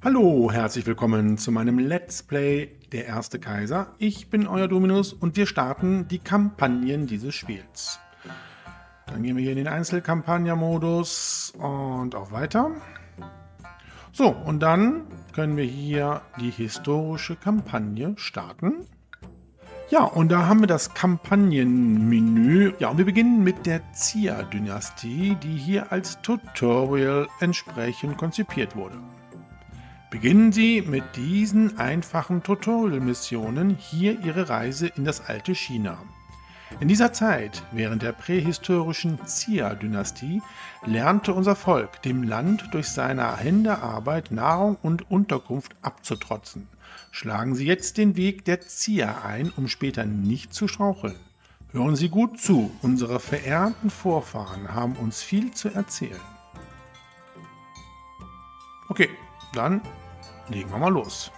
Hallo, herzlich willkommen zu meinem Let's Play Der erste Kaiser. Ich bin euer Dominus und wir starten die Kampagnen dieses Spiels. Dann gehen wir hier in den Einzelkampagnen-Modus und auf Weiter. So, und dann können wir hier die historische Kampagne starten. Ja, und da haben wir das Kampagnenmenü. Ja, und wir beginnen mit der Xia-Dynastie, die hier als Tutorial entsprechend konzipiert wurde. Beginnen Sie mit diesen einfachen Tutorial-Missionen hier Ihre Reise in das alte China. In dieser Zeit, während der prähistorischen Xia-Dynastie, lernte unser Volk dem Land durch seine Händearbeit Nahrung und Unterkunft abzutrotzen. Schlagen Sie jetzt den Weg der Xia ein, um später nicht zu straucheln. Hören Sie gut zu, unsere verehrten Vorfahren haben uns viel zu erzählen. Okay, dann legen wir mal los.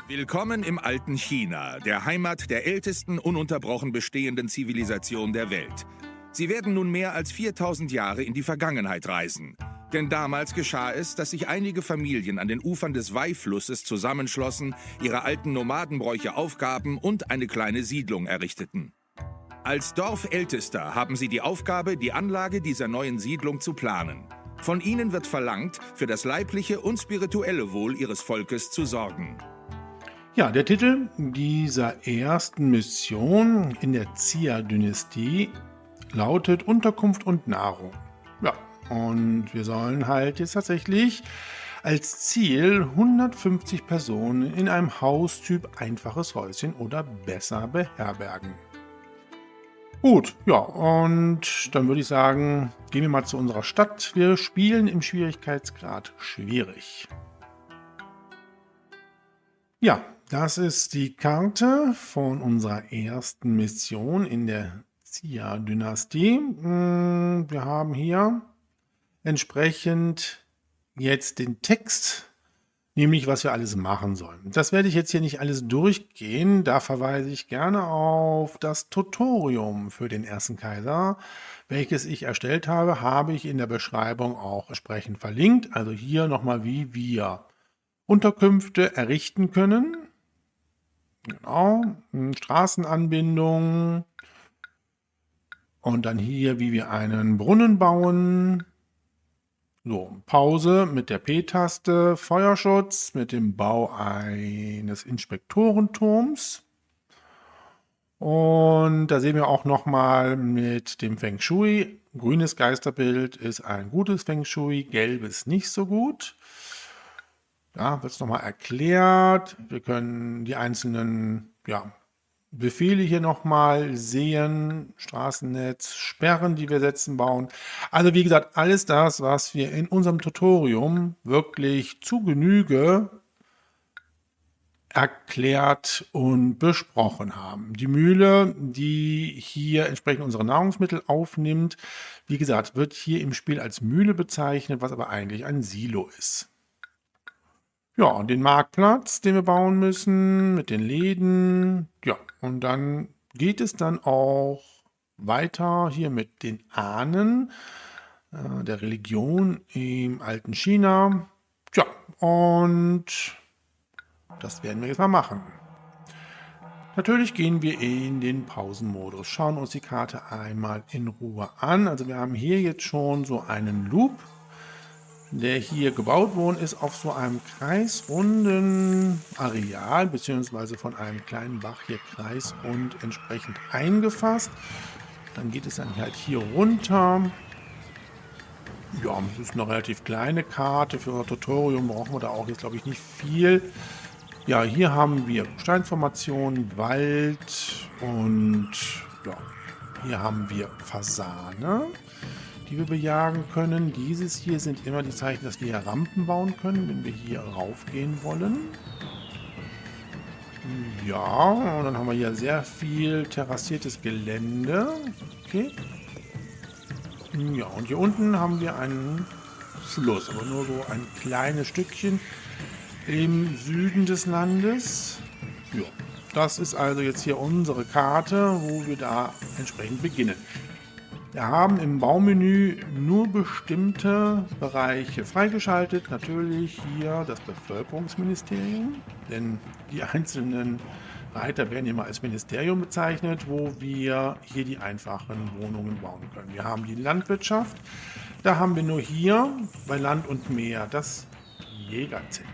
Willkommen im alten China, der Heimat der ältesten ununterbrochen bestehenden Zivilisation der Welt. Sie werden nun mehr als 4000 Jahre in die Vergangenheit reisen. Denn damals geschah es, dass sich einige Familien an den Ufern des Wei-Flusses zusammenschlossen, ihre alten Nomadenbräuche aufgaben und eine kleine Siedlung errichteten. Als Dorfältester haben sie die Aufgabe, die Anlage dieser neuen Siedlung zu planen. Von ihnen wird verlangt, für das leibliche und spirituelle Wohl ihres Volkes zu sorgen. Ja, der Titel dieser ersten Mission in der Xia-Dynastie lautet Unterkunft und Nahrung. Ja, und wir sollen halt jetzt tatsächlich als Ziel 150 Personen in einem Haustyp einfaches Häuschen oder besser beherbergen. Gut, ja, und dann würde ich sagen, gehen wir mal zu unserer Stadt. Wir spielen im Schwierigkeitsgrad schwierig. Ja, das ist die Karte von unserer ersten Mission in der Xia-Dynastie. Wir haben hier entsprechend jetzt den Text, nämlich was wir alles machen sollen. Das werde ich jetzt hier nicht alles durchgehen, da verweise ich gerne auf das Tutorium für den ersten Kaiser, welches ich erstellt habe, habe ich in der Beschreibung auch entsprechend verlinkt. Also hier nochmal, wie wir Unterkünfte errichten können. Genau, Straßenanbindung und dann hier, wie wir einen Brunnen bauen. So, Pause mit der P-Taste, Feuerschutz mit dem Bau eines Inspektorenturms. Und da sehen wir auch nochmal mit dem Feng Shui. Grünes Geisterbild ist ein gutes Feng Shui, gelbes nicht so gut. Da wird es nochmal erklärt. Wir können die einzelnen Befehle hier nochmal sehen, Straßennetz, Sperren, die wir setzen, bauen. Also wie gesagt, alles das, was wir in unserem Tutorium wirklich zu Genüge erklärt und besprochen haben. Die Mühle, die hier entsprechend unsere Nahrungsmittel aufnimmt, wie gesagt, wird hier im Spiel als Mühle bezeichnet, was aber eigentlich ein Silo ist. Ja, und den Marktplatz, den wir bauen müssen, mit den Läden. Ja, und dann geht es dann auch weiter hier mit den Ahnen der Religion im alten China. Ja, und das werden wir jetzt mal machen. Natürlich gehen wir in den Pausenmodus, schauen uns die Karte einmal in Ruhe an. Also wir haben hier jetzt schon so einen Loop, der hier gebaut worden ist auf so einem kreisrunden Areal, beziehungsweise von einem kleinen Bach hier kreisrund entsprechend eingefasst. Dann geht es dann halt hier runter. Ja, das ist eine relativ kleine Karte. Für unser Tutorium brauchen wir da auch jetzt, glaube ich, nicht viel. Ja, hier haben wir Steinformationen, Wald und ja, hier haben wir Fasane, die wir bejagen können. Dieses hier sind immer die Zeichen, dass wir hier Rampen bauen können, wenn wir hier raufgehen wollen. Ja, und dann haben wir hier sehr viel terrassiertes Gelände. Okay. Ja, und hier unten haben wir einen Fluss, aber nur so ein kleines Stückchen im Süden des Landes. Ja, das ist also jetzt hier unsere Karte, wo wir da entsprechend beginnen. Wir haben im Baumenü nur bestimmte Bereiche freigeschaltet. Natürlich hier das Bevölkerungsministerium, denn die einzelnen Reiter werden immer als Ministerium bezeichnet, wo wir hier die einfachen Wohnungen bauen können. Wir haben die Landwirtschaft. Da haben wir nur hier bei Land und Meer das Jägerzelt.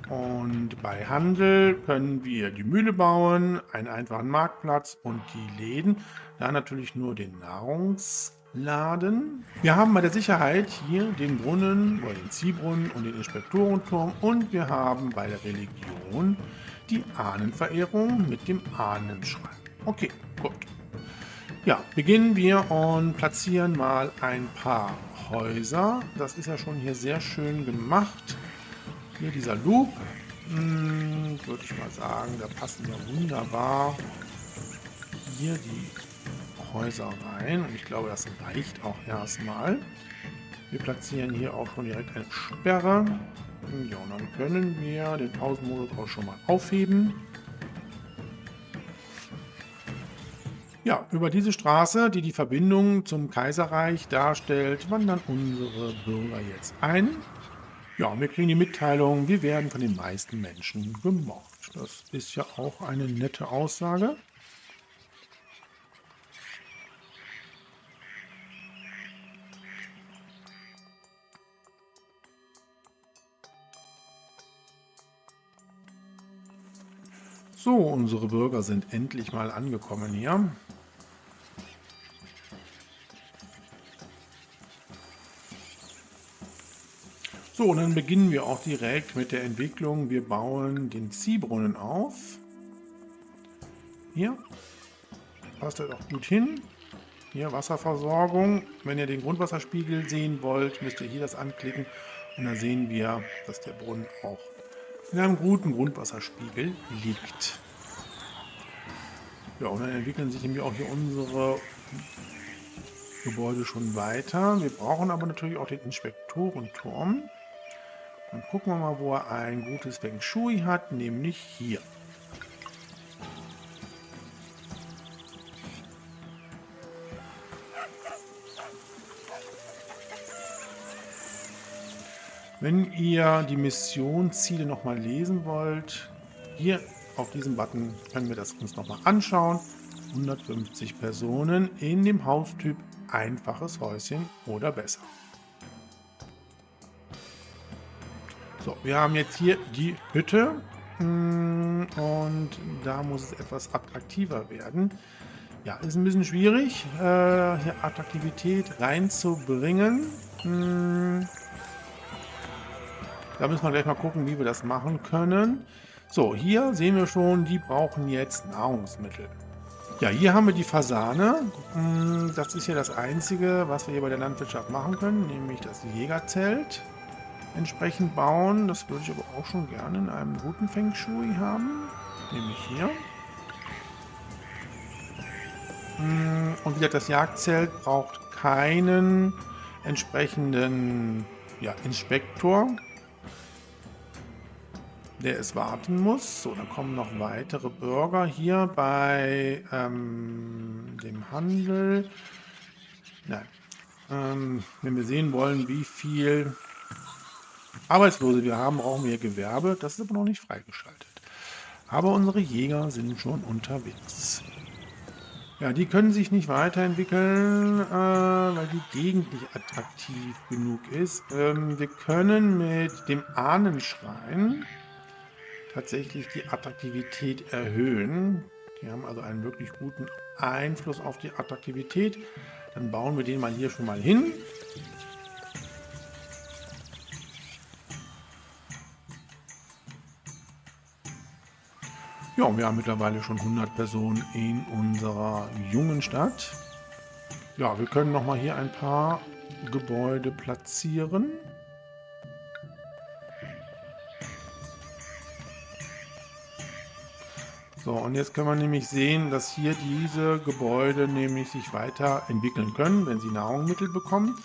Und bei Handel können wir die Mühle bauen, einen einfachen Marktplatz und die Läden. Da natürlich nur den Nahrungsladen. Wir haben bei der Sicherheit hier den Brunnen oder den Ziehbrunnen und den Inspektorenturm. Und wir haben bei der Religion die Ahnenverehrung mit dem Ahnenschrein. Okay, gut. Ja, beginnen wir und platzieren mal ein paar Häuser. Das ist ja schon hier sehr schön gemacht. Hier dieser Loop, würde ich mal sagen, da passen ja wunderbar hier die Häuser rein. Und ich glaube, das reicht auch erstmal. Wir platzieren hier auch schon direkt eine Sperre. Ja, und dann können wir den Pausenmodus auch schon mal aufheben. Ja, über diese Straße, die die Verbindung zum Kaiserreich darstellt, wandern unsere Bürger jetzt ein. Ja, und wir kriegen die Mitteilung, wir werden von den meisten Menschen gemocht. Das ist ja auch eine nette Aussage. So, unsere Bürger sind endlich mal angekommen hier. So, und dann beginnen wir auch direkt mit der Entwicklung. Wir bauen den Ziehbrunnen auf. Hier. Passt das auch gut hin. Hier Wasserversorgung. Wenn ihr den Grundwasserspiegel sehen wollt, müsst ihr hier das anklicken. Und dann sehen wir, dass der Brunnen auch in einem guten Grundwasserspiegel liegt. Ja, und dann entwickeln sich nämlich auch hier unsere Gebäude schon weiter. Wir brauchen aber natürlich auch den Inspektorenturm. Dann gucken wir mal, wo er ein gutes Feng Shui hat, nämlich hier. Wenn ihr die Missionsziele nochmal lesen wollt, hier auf diesem Button können wir das uns nochmal anschauen. 150 Personen in dem Haustyp einfaches Häuschen oder besser. So, wir haben jetzt hier die Hütte und da muss es etwas attraktiver werden. Ja, ist ein bisschen schwierig, hier Attraktivität reinzubringen. Da müssen wir gleich mal gucken, wie wir das machen können. So, hier sehen wir schon, die brauchen jetzt Nahrungsmittel. Ja, hier haben wir die Fasane. Das ist ja das Einzige, was wir hier bei der Landwirtschaft machen können, nämlich das Jägerzelt entsprechend bauen. Das würde ich aber auch schon gerne in einem guten Feng Shui haben, nämlich hier. Und wie gesagt, das Jagdzelt braucht keinen entsprechenden Inspektor, der es warten muss. So, dann kommen noch weitere Bürger hier bei dem Handel. Nein. Wenn wir sehen wollen, wie viel Arbeitslose wir haben, brauchen wir Gewerbe. Das ist aber noch nicht freigeschaltet. Aber unsere Jäger sind schon unterwegs. Ja, die können sich nicht weiterentwickeln, weil die Gegend nicht attraktiv genug ist. Wir können mit dem Ahnenschrein tatsächlich die Attraktivität erhöhen. Die haben also einen wirklich guten Einfluss auf die Attraktivität. Dann bauen wir den mal hier schon mal hin. Ja, wir haben mittlerweile schon 100 Personen in unserer jungen Stadt. Ja, wir können nochmal hier ein paar Gebäude platzieren. So, und jetzt können wir nämlich sehen, dass hier diese Gebäude nämlich sich weiterentwickeln können, wenn sie Nahrungsmittel bekommen.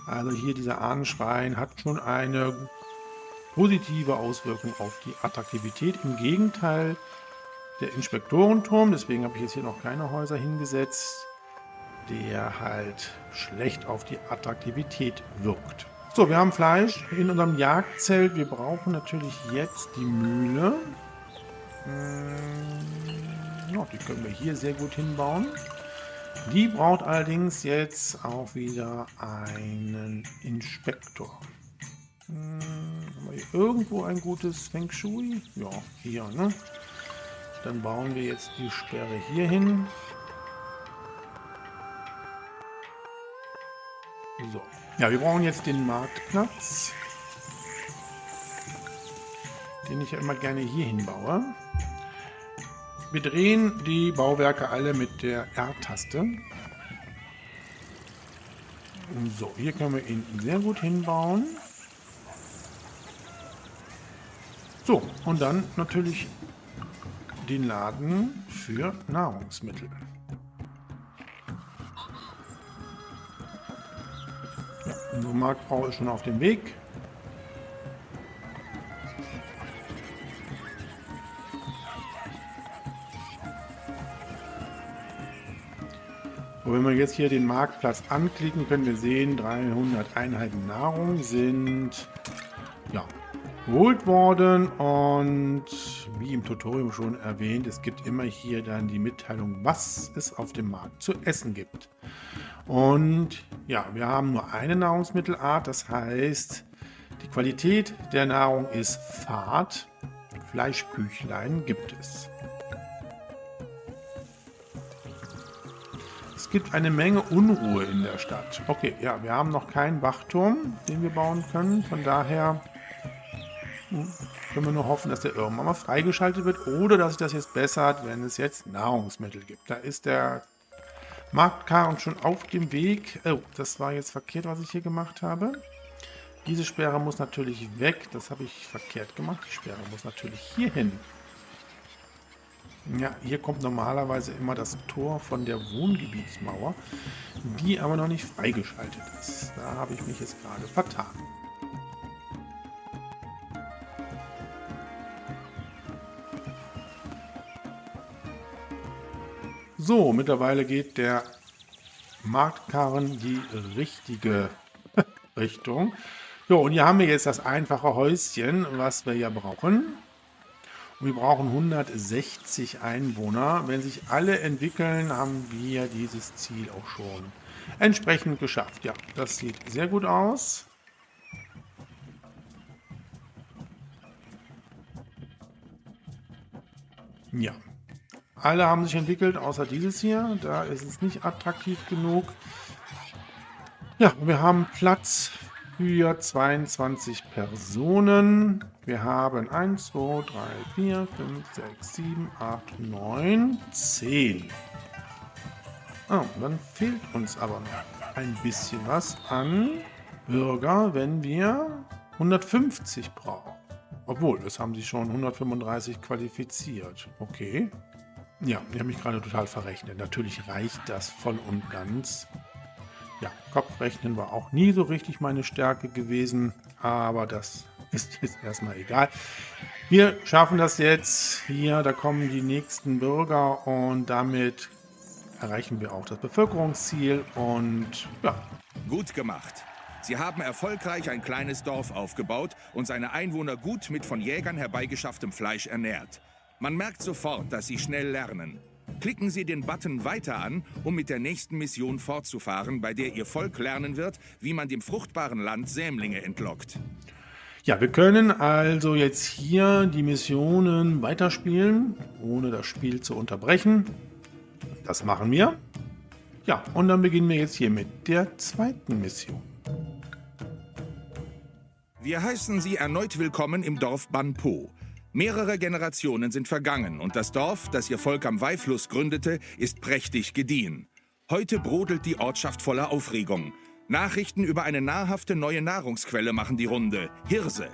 Also hier dieser Ahnenschrein hat schon eine positive Auswirkung auf die Attraktivität. Im Gegenteil, der Inspektorenturm, deswegen habe ich jetzt hier noch keine Häuser hingesetzt, der halt schlecht auf die Attraktivität wirkt. So, wir haben Fleisch in unserem Jagdzelt. Wir brauchen natürlich jetzt die Mühle. Ja, die können wir hier sehr gut hinbauen. Die braucht allerdings jetzt auch wieder einen Inspektor. Haben wir hier irgendwo ein gutes Feng Shui? Ja, hier, ne? Dann bauen wir jetzt die Sperre hier hin. So. Ja, wir brauchen jetzt den Marktplatz, den ich ja immer gerne hier hinbaue. Wir drehen die Bauwerke alle mit der R-Taste. So, hier können wir ihn sehr gut hinbauen. So, und dann natürlich den Laden für Nahrungsmittel. Ja, unsere Marktfrau ist schon auf dem Weg. Und wenn wir jetzt hier den Marktplatz anklicken, können wir sehen, 300 Einheiten Nahrung sind ja, geholt worden. Und wie im Tutorial schon erwähnt, es gibt immer hier dann die Mitteilung, was es auf dem Markt zu essen gibt. Und ja, wir haben nur eine Nahrungsmittelart, das heißt, die Qualität der Nahrung ist fad. Fleischbüchlein gibt es. Es gibt eine Menge Unruhe in der Stadt. Okay, ja, wir haben noch keinen Wachturm, den wir bauen können. Von daher können wir nur hoffen, dass der irgendwann mal freigeschaltet wird oder dass sich das jetzt bessert, wenn es jetzt Nahrungsmittel gibt. Da ist der Marktkarren schon auf dem Weg. Oh, das war jetzt verkehrt, was ich hier gemacht habe. Diese Sperre muss natürlich weg. Das habe ich verkehrt gemacht. Die Sperre muss natürlich hier hin. Ja, hier kommt normalerweise immer das Tor von der Wohngebietsmauer, die aber noch nicht freigeschaltet ist. Da habe ich mich jetzt gerade vertan. So, mittlerweile geht der Marktkarren die richtige Richtung. So, und hier haben wir jetzt das einfache Häuschen, was wir ja brauchen. Und wir brauchen 160 Einwohner. Wenn sich alle entwickeln, haben wir dieses Ziel auch schon entsprechend geschafft. Ja, das sieht sehr gut aus. Ja, alle haben sich entwickelt, außer dieses hier. Da ist es nicht attraktiv genug. Ja, wir haben Platz für 22 Personen. Wir haben 1, 2, 3, 4, 5, 6, 7, 8, 9, 10. Oh, dann fehlt uns aber noch ein bisschen was an Bürger, wenn wir 150 brauchen. Obwohl, es haben sich schon 135 qualifiziert. Okay. Ja, ich habe mich gerade total verrechnet. Natürlich reicht das voll und ganz. Ja, Kopfrechnen war auch nie so richtig meine Stärke gewesen, aber das ist jetzt erstmal egal. Wir schaffen das jetzt. Hier, da kommen die nächsten Bürger und damit erreichen wir auch das Bevölkerungsziel und ja. Gut gemacht. Sie haben erfolgreich ein kleines Dorf aufgebaut und seine Einwohner gut mit von Jägern herbeigeschafftem Fleisch ernährt. Man merkt sofort, dass sie schnell lernen. Klicken Sie den Button Weiter an, um mit der nächsten Mission fortzufahren, bei der Ihr Volk lernen wird, wie man dem fruchtbaren Land Sämlinge entlockt. Ja, wir können also jetzt hier die Missionen weiterspielen, ohne das Spiel zu unterbrechen. Das machen wir. Ja, und dann beginnen wir jetzt hier mit der zweiten Mission. Wir heißen Sie erneut willkommen im Dorf Banpo. Mehrere Generationen sind vergangen und das Dorf, das Ihr Volk am Weifluss gründete, ist prächtig gediehen. Heute brodelt die Ortschaft voller Aufregung. Nachrichten über eine nahrhafte neue Nahrungsquelle machen die Runde: Hirse.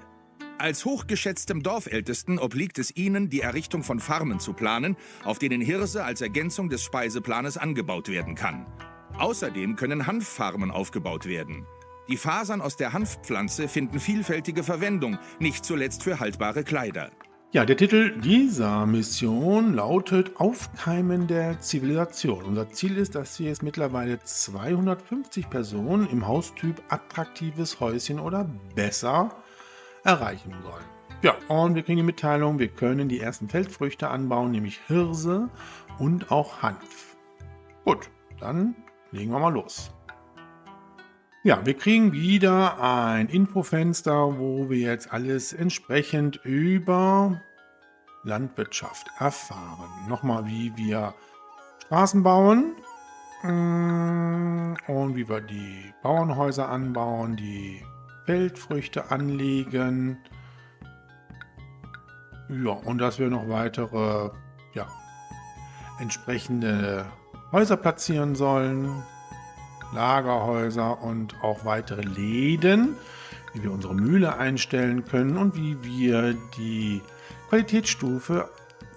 Als hochgeschätztem Dorfältesten obliegt es Ihnen, die Errichtung von Farmen zu planen, auf denen Hirse als Ergänzung des Speiseplanes angebaut werden kann. Außerdem können Hanffarmen aufgebaut werden. Die Fasern aus der Hanfpflanze finden vielfältige Verwendung, nicht zuletzt für haltbare Kleider. Ja, der Titel dieser Mission lautet Aufkeimen der Zivilisation. Unser Ziel ist, dass wir jetzt mittlerweile 250 Personen im Haustyp attraktives Häuschen oder besser erreichen sollen. Ja, und wir kriegen die Mitteilung, wir können die ersten Feldfrüchte anbauen, nämlich Hirse und auch Hanf. Gut, dann legen wir mal los. Ja, wir kriegen wieder ein Infofenster, wo wir jetzt alles entsprechend über Landwirtschaft erfahren. Nochmal, wie wir Straßen bauen und wie wir die Bauernhäuser anbauen, die Feldfrüchte anlegen. Ja, und dass wir noch weitere, ja, entsprechende Häuser platzieren sollen, Lagerhäuser und auch weitere Läden, wie wir unsere Mühle einstellen können und wie wir die Qualitätsstufe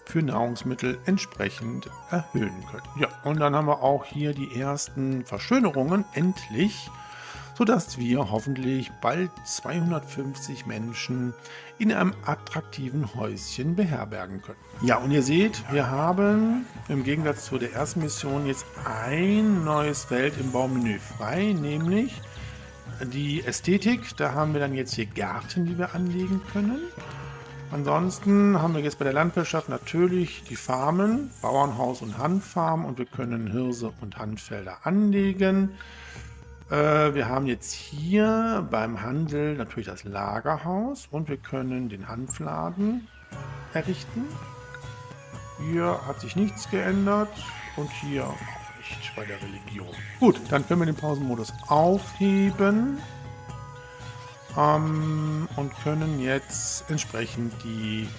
für Nahrungsmittel entsprechend erhöhen können. Ja, und dann haben wir auch hier die ersten Verschönerungen endlich, sodass wir hoffentlich bald 250 Menschen in einem attraktiven Häuschen beherbergen können. Ja, und ihr seht, wir haben im Gegensatz zu der ersten Mission jetzt ein neues Feld im Baumenü frei, nämlich die Ästhetik. Da haben wir dann jetzt hier Gärten, die wir anlegen können. Ansonsten haben wir jetzt bei der Landwirtschaft natürlich die Farmen, Bauernhaus und Hanffarm, und wir können Hirse und Hanffelder anlegen. Wir haben jetzt hier beim Handel natürlich das Lagerhaus und wir können den Hanfladen errichten. Hier hat sich nichts geändert und hier auch nicht bei der Religion. Gut, dann können wir den Pausenmodus aufheben und können jetzt entsprechend die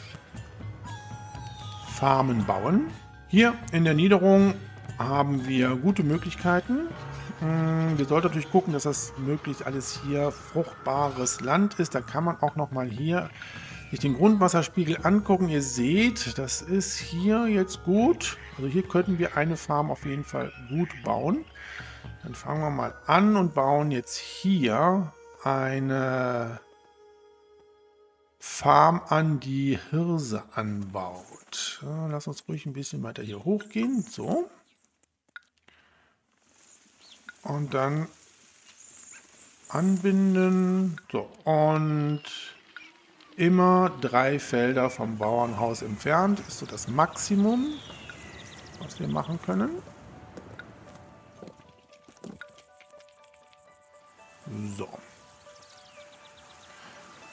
Farmen bauen. Hier in der Niederung haben wir gute Möglichkeiten. Wir sollten natürlich gucken, dass das möglichst alles hier fruchtbares Land ist. Da kann man auch nochmal hier sich den Grundwasserspiegel angucken. Ihr seht, das ist hier jetzt gut. Also hier könnten wir eine Farm auf jeden Fall gut bauen. Dann fangen wir mal an und bauen jetzt hier eine Farm an, die Hirse anbaut. Lass uns ruhig ein bisschen weiter hier hochgehen. So. Und dann anbinden. So, und immer 3 Felder vom Bauernhaus entfernt ist so das Maximum, was wir machen können. So.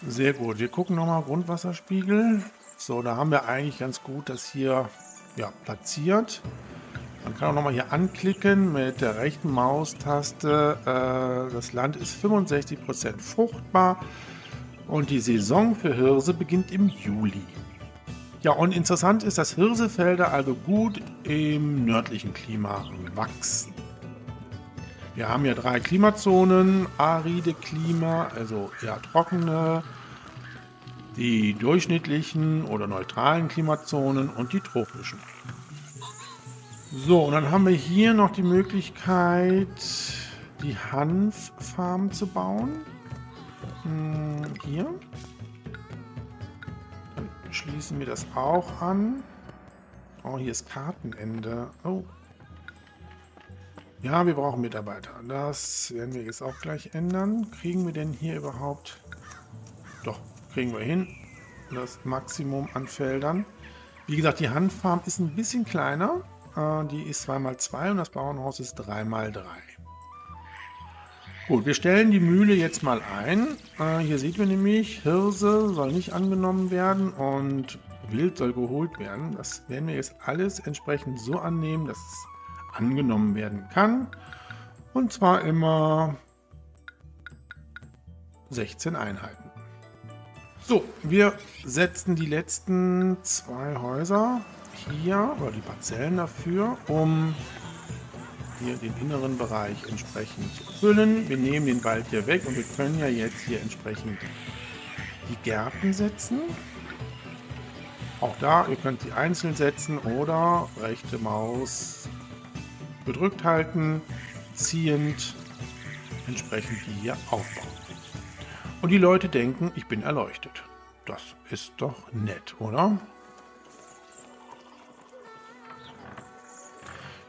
Sehr gut. Wir gucken nochmal Grundwasserspiegel. So, da haben wir eigentlich ganz gut das hier platziert. Man kann auch nochmal hier anklicken mit der rechten Maustaste. Das Land ist 65% fruchtbar und die Saison für Hirse beginnt im Juli. Ja, und interessant ist, dass Hirsefelder also gut im nördlichen Klima wachsen. Wir haben ja 3 Klimazonen: aride Klima, also eher trockene, die durchschnittlichen oder neutralen Klimazonen und die tropischen. So, und dann haben wir hier noch die Möglichkeit, die Hanffarm zu bauen. Hier. Dann schließen wir das auch an. Oh, hier ist Kartenende. Oh. Ja, wir brauchen Mitarbeiter. Das werden wir jetzt auch gleich ändern. Kriegen wir denn hier überhaupt... Doch, kriegen wir hin. Das Maximum an Feldern. Wie gesagt, die Hanffarm ist ein bisschen kleiner. Die ist 2×2 und das Bauernhaus ist 3×3. Gut, wir stellen die Mühle jetzt mal ein. Hier sieht man nämlich, Hirse soll nicht angenommen werden und Wild soll geholt werden. Das werden wir jetzt alles entsprechend so annehmen, dass es angenommen werden kann. Und zwar immer 16 Einheiten. So, wir setzen die letzten 2 Häuser hier, oder die Parzellen dafür, um hier den inneren Bereich entsprechend zu füllen. Wir nehmen den Wald hier weg und wir können ja jetzt hier entsprechend die Gärten setzen. Auch da, ihr könnt sie einzeln setzen oder rechte Maus gedrückt halten, ziehend entsprechend die hier aufbauen. Und die Leute denken, ich bin erleuchtet. Das ist doch nett, oder?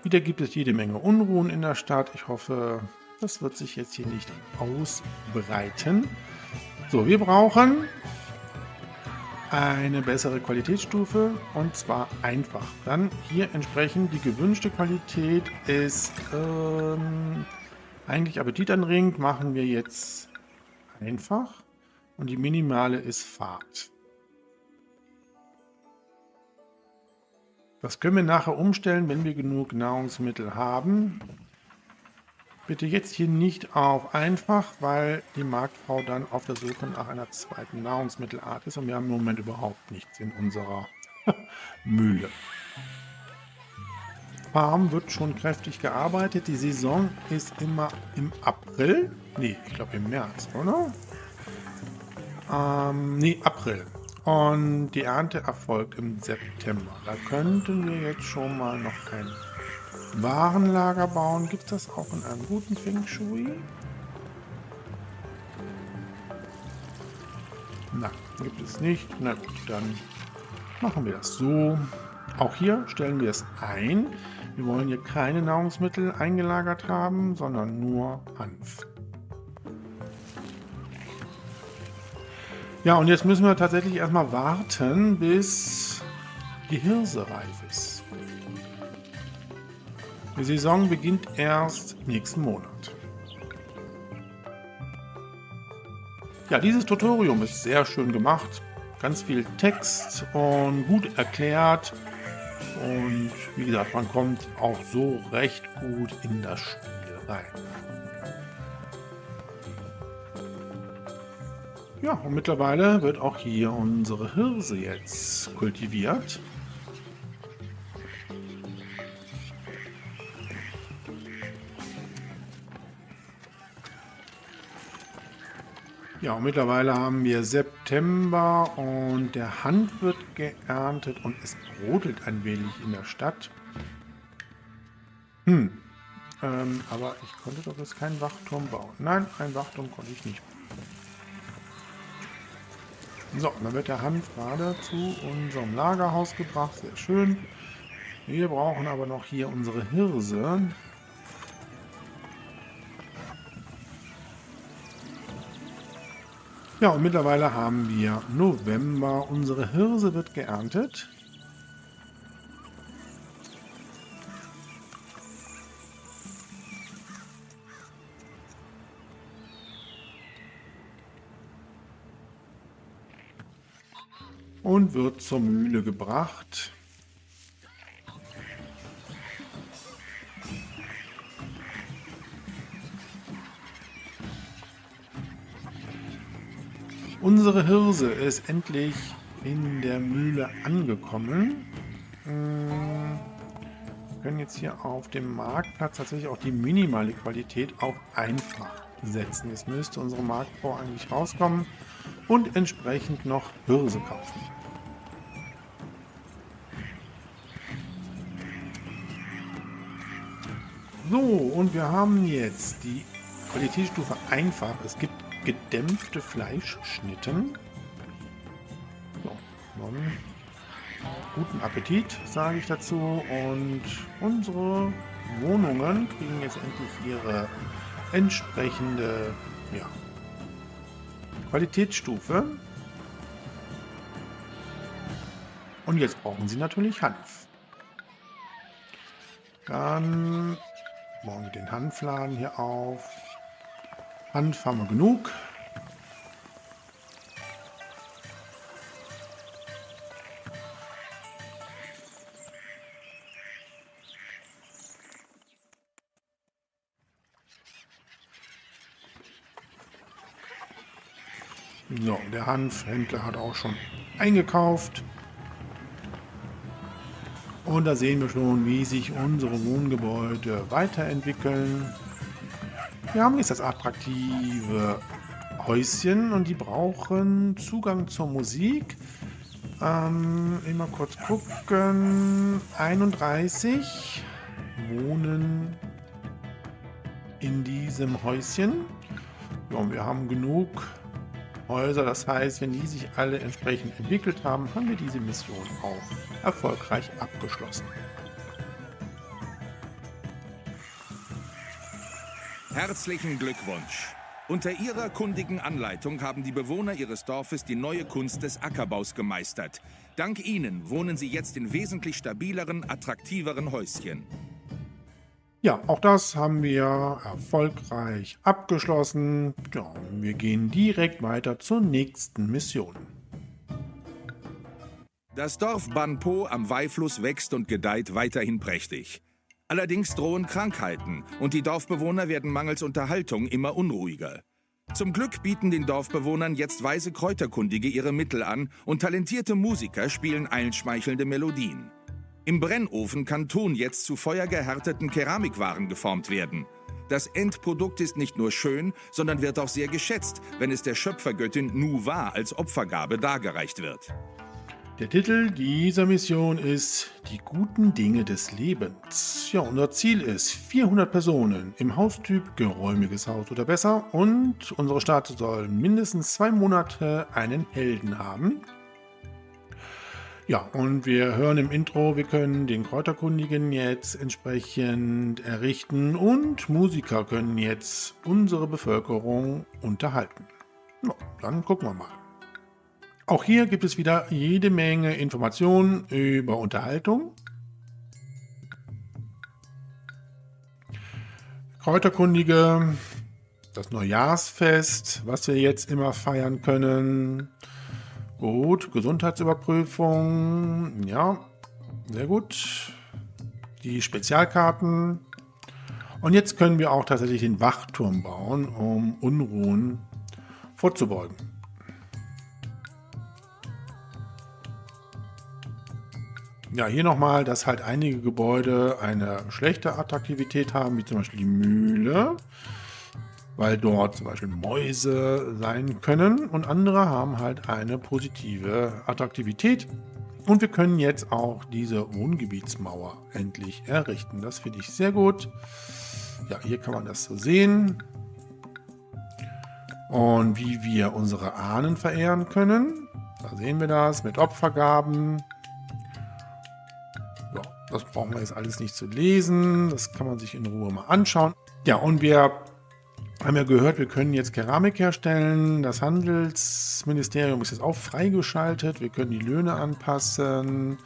Wieder gibt es jede Menge Unruhen in der Stadt. Ich hoffe, das wird sich jetzt hier nicht ausbreiten. So, wir brauchen eine bessere Qualitätsstufe und zwar einfach. Dann hier entsprechend die gewünschte Qualität ist eigentlich appetitanregend, machen wir jetzt einfach und die minimale ist Fahrt. Das können wir nachher umstellen, wenn wir genug Nahrungsmittel haben. Bitte jetzt hier nicht auf einfach, weil die Marktfrau dann auf der Suche nach einer zweiten Nahrungsmittelart ist und wir haben im Moment überhaupt nichts in unserer Mühle. Farm wird schon kräftig gearbeitet. Die Saison ist immer im April. Nee, ich glaube im März, oder? Nee, April. Und die Ernte erfolgt im September. Da könnten wir jetzt schon mal noch ein Warenlager bauen. Gibt es das auch in einem guten Feng Shui? Nein, gibt es nicht. Na gut, dann machen wir das so. Auch hier stellen wir es ein. Wir wollen hier keine Nahrungsmittel eingelagert haben, sondern nur Hanf. Ja, und jetzt müssen wir tatsächlich erstmal warten, bis die Hirse reif ist. Die Saison beginnt erst nächsten Monat. Ja, dieses Tutorium ist sehr schön gemacht. Ganz viel Text und gut erklärt. Und wie gesagt, man kommt auch so recht gut in das Spiel rein. Ja, und mittlerweile wird auch hier unsere Hirse jetzt kultiviert. Ja, und mittlerweile haben wir September und der Hanf wird geerntet und es brodelt ein wenig in der Stadt. Aber ich konnte doch jetzt keinen Wachturm bauen. Nein, einen Wachturm konnte ich nicht bauen. So, dann wird der Hanf gerade zu unserem Lagerhaus gebracht. Sehr schön. Wir brauchen aber noch hier unsere Hirse. Ja, und mittlerweile haben wir November. Unsere Hirse wird geerntet. Und wird zur Mühle gebracht. Unsere Hirse ist endlich in der Mühle angekommen. Wir können jetzt hier auf dem Marktplatz tatsächlich auch die minimale Qualität auf einfach setzen. Jetzt müsste unsere Marktfrau eigentlich rauskommen und entsprechend noch Hirse kaufen. So, und wir haben jetzt die Qualitätsstufe einfach. Es gibt gedämpfte Fleischschnitten. So, dann guten Appetit, sage ich dazu. Und unsere Wohnungen kriegen jetzt endlich ihre entsprechende Qualitätsstufe. Und jetzt brauchen sie natürlich Hanf. Dann bauen wir den Hanfladen hier auf. Hanf haben wir genug. So, der Hanfhändler hat auch schon eingekauft. Und da sehen wir schon, wie sich unsere Wohngebäude weiterentwickeln. Wir haben jetzt das attraktive Häuschen und die brauchen Zugang zur Musik. Immer kurz gucken. 31 wohnen in diesem Häuschen. Ja, und wir haben genug Häuser. Das heißt, wenn die sich alle entsprechend entwickelt haben, haben wir diese Mission auch erfolgreich abgeschlossen. Herzlichen Glückwunsch! Unter Ihrer kundigen Anleitung haben die Bewohner Ihres Dorfes die neue Kunst des Ackerbaus gemeistert. Dank Ihnen wohnen Sie jetzt in wesentlich stabileren, attraktiveren Häuschen. Ja, auch das haben wir erfolgreich abgeschlossen. Ja, wir gehen direkt weiter zur nächsten Mission. Das Dorf Banpo am Weifluss wächst und gedeiht weiterhin prächtig. Allerdings drohen Krankheiten und die Dorfbewohner werden mangels Unterhaltung immer unruhiger. Zum Glück bieten den Dorfbewohnern jetzt weise Kräuterkundige ihre Mittel an und talentierte Musiker spielen einschmeichelnde Melodien. Im Brennofen kann Ton jetzt zu feuergehärteten Keramikwaren geformt werden. Das Endprodukt ist nicht nur schön, sondern wird auch sehr geschätzt, wenn es der Schöpfergöttin Nuwa als Opfergabe dargereicht wird. Der Titel dieser Mission ist Die guten Dinge des Lebens. Ja, unser Ziel ist 400 Personen im Haustyp geräumiges Haus oder besser und unsere Stadt soll mindestens 2 Monate einen Helden haben. Ja, und wir hören im Intro, wir können den Kräuterkundigen jetzt entsprechend errichten und Musiker können jetzt unsere Bevölkerung unterhalten. Ja, dann gucken wir mal. Auch hier gibt es wieder jede Menge Informationen über Unterhaltung. Kräuterkundige, das Neujahrsfest, was wir jetzt immer feiern können. Gut, Gesundheitsüberprüfung, ja, sehr gut. Die Spezialkarten. Und jetzt können wir auch tatsächlich den Wachturm bauen, um Unruhen vorzubeugen. Ja, hier nochmal, dass halt einige Gebäude eine schlechte Attraktivität haben, wie zum Beispiel die Mühle, weil dort zum Beispiel Mäuse sein können und andere haben halt eine positive Attraktivität. Und wir können jetzt auch diese Wohngebietsmauer endlich errichten. Das finde ich sehr gut. Ja, hier kann man das so sehen. Und wie wir unsere Ahnen verehren können. Da sehen wir das mit Opfergaben. Ja, das brauchen wir jetzt alles nicht zu lesen. Das kann man sich in Ruhe mal anschauen. Ja, und wir haben ja gehört, wir können jetzt Keramik herstellen. Das Handelsministerium ist jetzt auch freigeschaltet. Wir können die Löhne anpassen.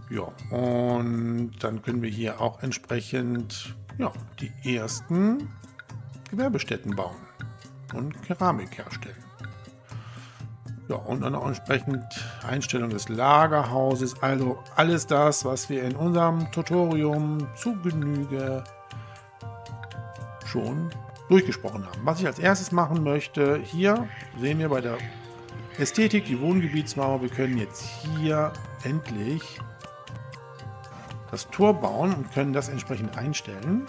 Ja, und dann können wir hier auch entsprechend die ersten Gewerbestätten bauen und Keramik herstellen. Ja, und dann auch entsprechend Einstellung des Lagerhauses. Also alles das, was wir in unserem Tutorium zu Genüge schon durchgesprochen haben. Was ich als erstes machen möchte, hier sehen wir bei der Ästhetik die Wohngebietsmauer. Wir können jetzt hier endlich das Tor bauen und können das entsprechend einstellen,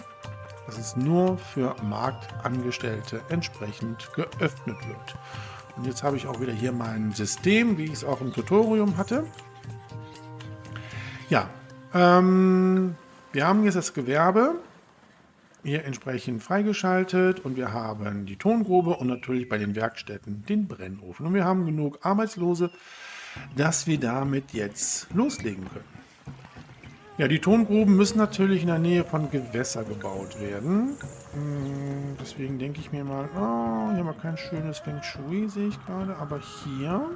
dass es nur für Marktangestellte entsprechend geöffnet wird. Und jetzt habe ich auch wieder hier mein System, wie ich es auch im Tutorium hatte. Ja, wir haben jetzt das Gewerbe hier entsprechend freigeschaltet und wir haben die Tongrube und natürlich bei den Werkstätten den Brennofen. Und wir haben genug Arbeitslose, dass wir damit jetzt loslegen können. Ja, die Tongruben müssen natürlich in der Nähe von Gewässer gebaut werden. Deswegen denke ich mir mal, oh, hier haben wir kein schönes Feng Shui, sehe ich gerade, aber hier.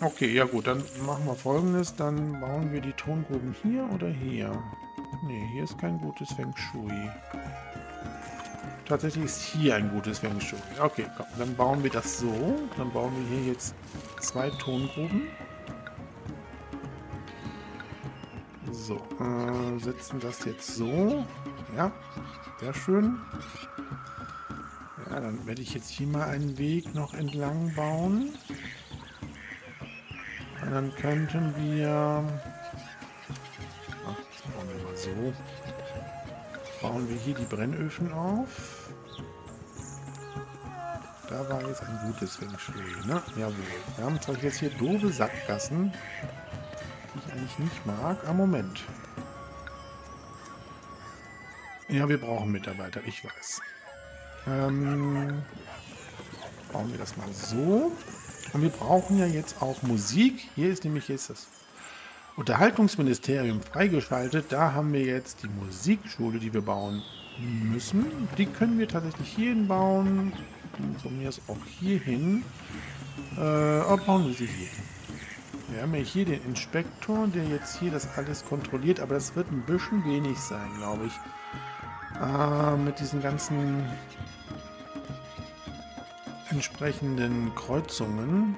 Okay, ja gut, dann machen wir Folgendes, dann bauen wir die Tongruben hier oder hier. Ne, hier ist kein gutes Feng Shui. Tatsächlich ist hier ein gutes Feng Shui. Okay, komm, dann bauen wir das so. Dann bauen wir hier jetzt 2 Tongruben. So, setzen das jetzt so. Ja, sehr schön. Ja, dann werde ich jetzt hier mal einen Weg noch entlang bauen. Und dann könnten wir... Das bauen wir mal so. Bauen wir hier die Brennöfen auf. Da war jetzt ein gutes Feng Shui, ne? Jawohl. Wir haben zwar jetzt hier doofe Sackgassen, die ich eigentlich nicht mag. Moment. Ja, wir brauchen Mitarbeiter, ich weiß. Bauen wir das mal so. Und wir brauchen ja jetzt auch Musik. Hier ist nämlich jetzt das Unterhaltungsministerium freigeschaltet. Da haben wir jetzt die Musikschule, die wir bauen müssen. Die können wir tatsächlich hierhin bauen. Und von mir aus auch hierhin. Bauen wir sie hier hin. Wir haben ja hier den Inspektor, der jetzt hier das alles kontrolliert. Aber das wird ein bisschen wenig sein, glaube ich. Mit diesen ganzen entsprechenden Kreuzungen.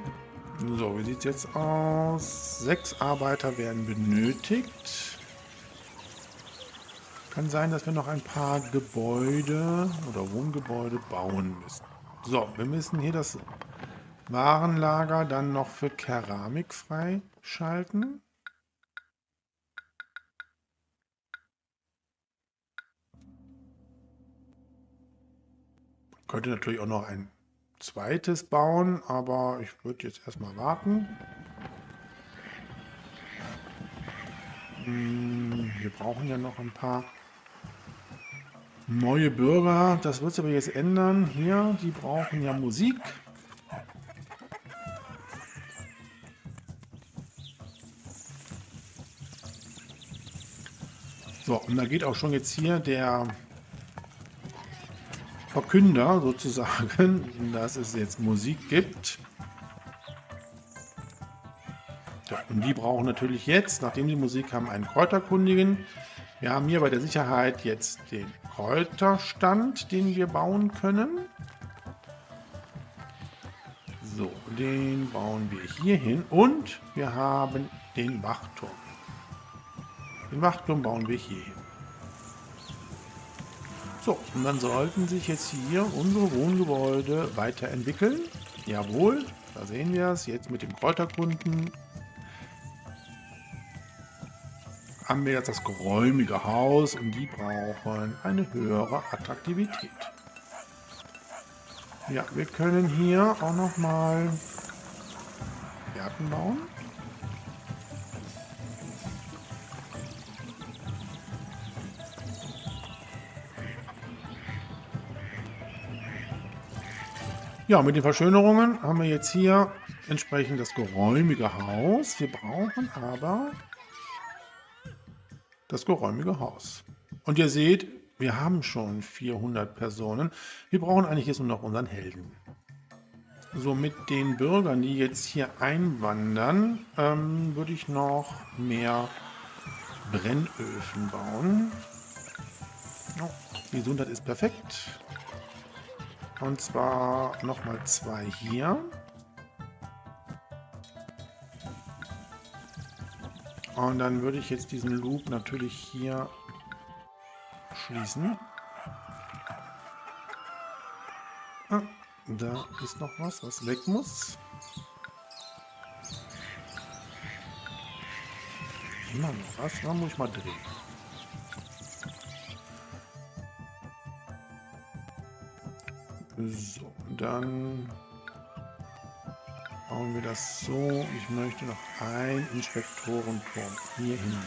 So, wie sieht es jetzt aus? 6 Arbeiter werden benötigt. Kann sein, dass wir noch ein paar Gebäude oder Wohngebäude bauen müssen. So, wir müssen hier das Warenlager dann noch für Keramik freischalten. Man könnte natürlich auch noch ein zweites bauen, aber ich würde jetzt erstmal warten. Wir brauchen ja noch ein paar neue Bürger. Das wird sich aber jetzt ändern. Hier, die brauchen ja Musik. So, und da geht auch schon jetzt hier der Verkünder sozusagen, dass es jetzt Musik gibt. Ja, und die brauchen natürlich jetzt, nachdem die Musik haben, einen Kräuterkundigen. Wir haben hier bei der Sicherheit jetzt den Kräuterstand, den wir bauen können. So, den bauen wir hier hin und wir haben den Wachturm. Den Wachturm bauen wir hier hin. So, und dann sollten sich jetzt hier unsere Wohngebäude weiterentwickeln. Jawohl, da sehen wir es. Jetzt mit dem Kräuterkunden haben wir jetzt das geräumige Haus und die brauchen eine höhere Attraktivität. Ja, wir können hier auch nochmal Gärten bauen. Ja, mit den Verschönerungen haben wir jetzt hier entsprechend das geräumige Haus. Wir brauchen aber das geräumige Haus. Und ihr seht, wir haben schon 400 Personen. Wir brauchen eigentlich jetzt nur noch unseren Helden. So, mit den Bürgern, die jetzt hier einwandern, würde ich noch mehr Brennöfen bauen. Oh, die Gesundheit ist perfekt. Und zwar nochmal 2 hier. Und dann würde ich jetzt diesen Loop natürlich hier schließen. Ah, da ist noch was weg muss. Immer noch was, da muss ich mal drehen. So, dann bauen wir das so. Ich möchte noch einen Inspektorenturm hier hinbauen.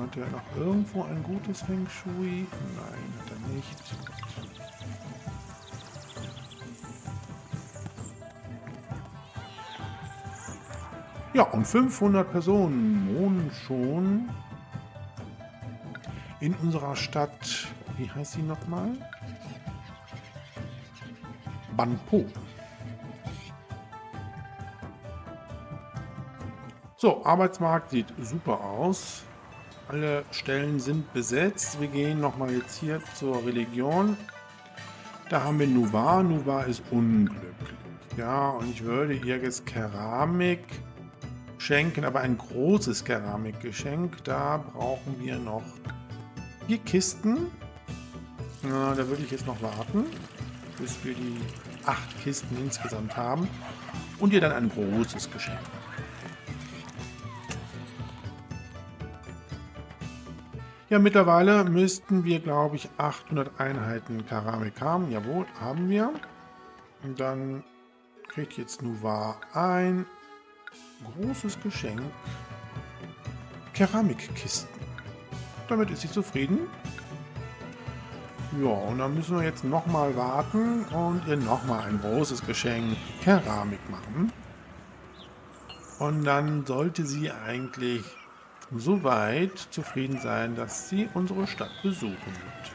Hat er noch irgendwo ein gutes Feng Shui? Nein, hat er nicht. Ja, und 500 Personen wohnen schon in unserer Stadt. Wie heißt sie nochmal? Banpo. So, Arbeitsmarkt sieht super aus. Alle Stellen sind besetzt. Wir gehen nochmal jetzt hier zur Religion. Da haben wir Nuvar. Nuvar ist unglücklich. Ja, und ich würde ihr jetzt Keramik schenken, aber ein großes Keramikgeschenk. Da brauchen wir noch 4 Kisten. Da würde ich jetzt noch warten, bis wir die 8 Kisten insgesamt haben und ihr dann ein großes Geschenk. Ja, mittlerweile müssten wir, glaube ich, 800 Einheiten Keramik haben. Jawohl, haben wir. Und dann kriegt jetzt Nuvar ein großes Geschenk. Keramikkisten. Damit ist sie zufrieden. Ja, und dann müssen wir jetzt nochmal warten und ihr nochmal ein großes Geschenk Keramik machen. Und dann sollte sie eigentlich so weit zufrieden sein, dass sie unsere Stadt besuchen wird.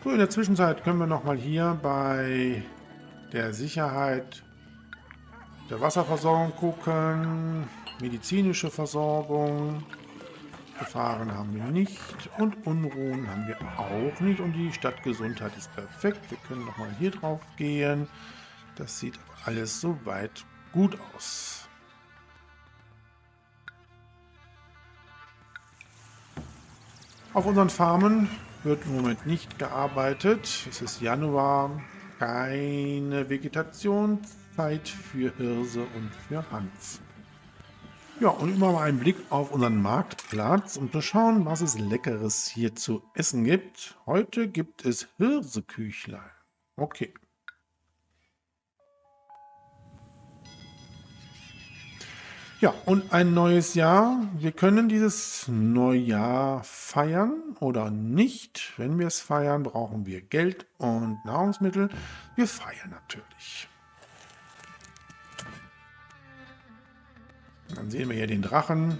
So, in der Zwischenzeit können wir nochmal hier bei der Sicherheit der Wasserversorgung gucken, medizinische Versorgung. Gefahren haben wir nicht und Unruhen haben wir auch nicht. Und die Stadtgesundheit ist perfekt. Wir können nochmal hier drauf gehen. Das sieht alles soweit gut aus. Auf unseren Farmen wird im Moment nicht gearbeitet. Es ist Januar, keine Vegetationszeit für Hirse und für Hanf. Ja, und immer mal einen Blick auf unseren Marktplatz und wir schauen, was es Leckeres hier zu essen gibt. Heute gibt es Hirseküchlein. Okay. Ja, und ein neues Jahr. Wir können dieses Neujahr feiern oder nicht. Wenn wir es feiern, brauchen wir Geld und Nahrungsmittel. Wir feiern natürlich. Dann sehen wir hier den Drachen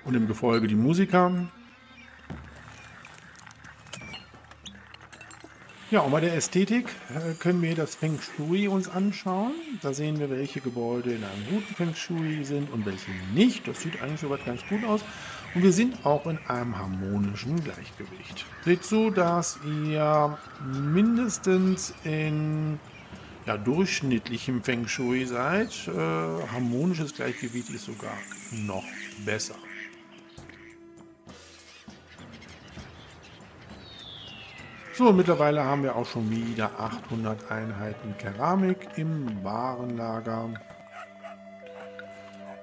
und im Gefolge die Musiker. Ja, und bei der Ästhetik können wir das Feng Shui uns anschauen. Da sehen wir, welche Gebäude in einem guten Feng Shui sind und welche nicht. Das sieht eigentlich soweit ganz gut aus. Und wir sind auch in einem harmonischen Gleichgewicht. Seht zu, dass ihr mindestens in durchschnittlichem Feng Shui seid. Harmonisches Gleichgewicht ist sogar noch besser. So, mittlerweile haben wir auch schon wieder 800 Einheiten Keramik im Warenlager.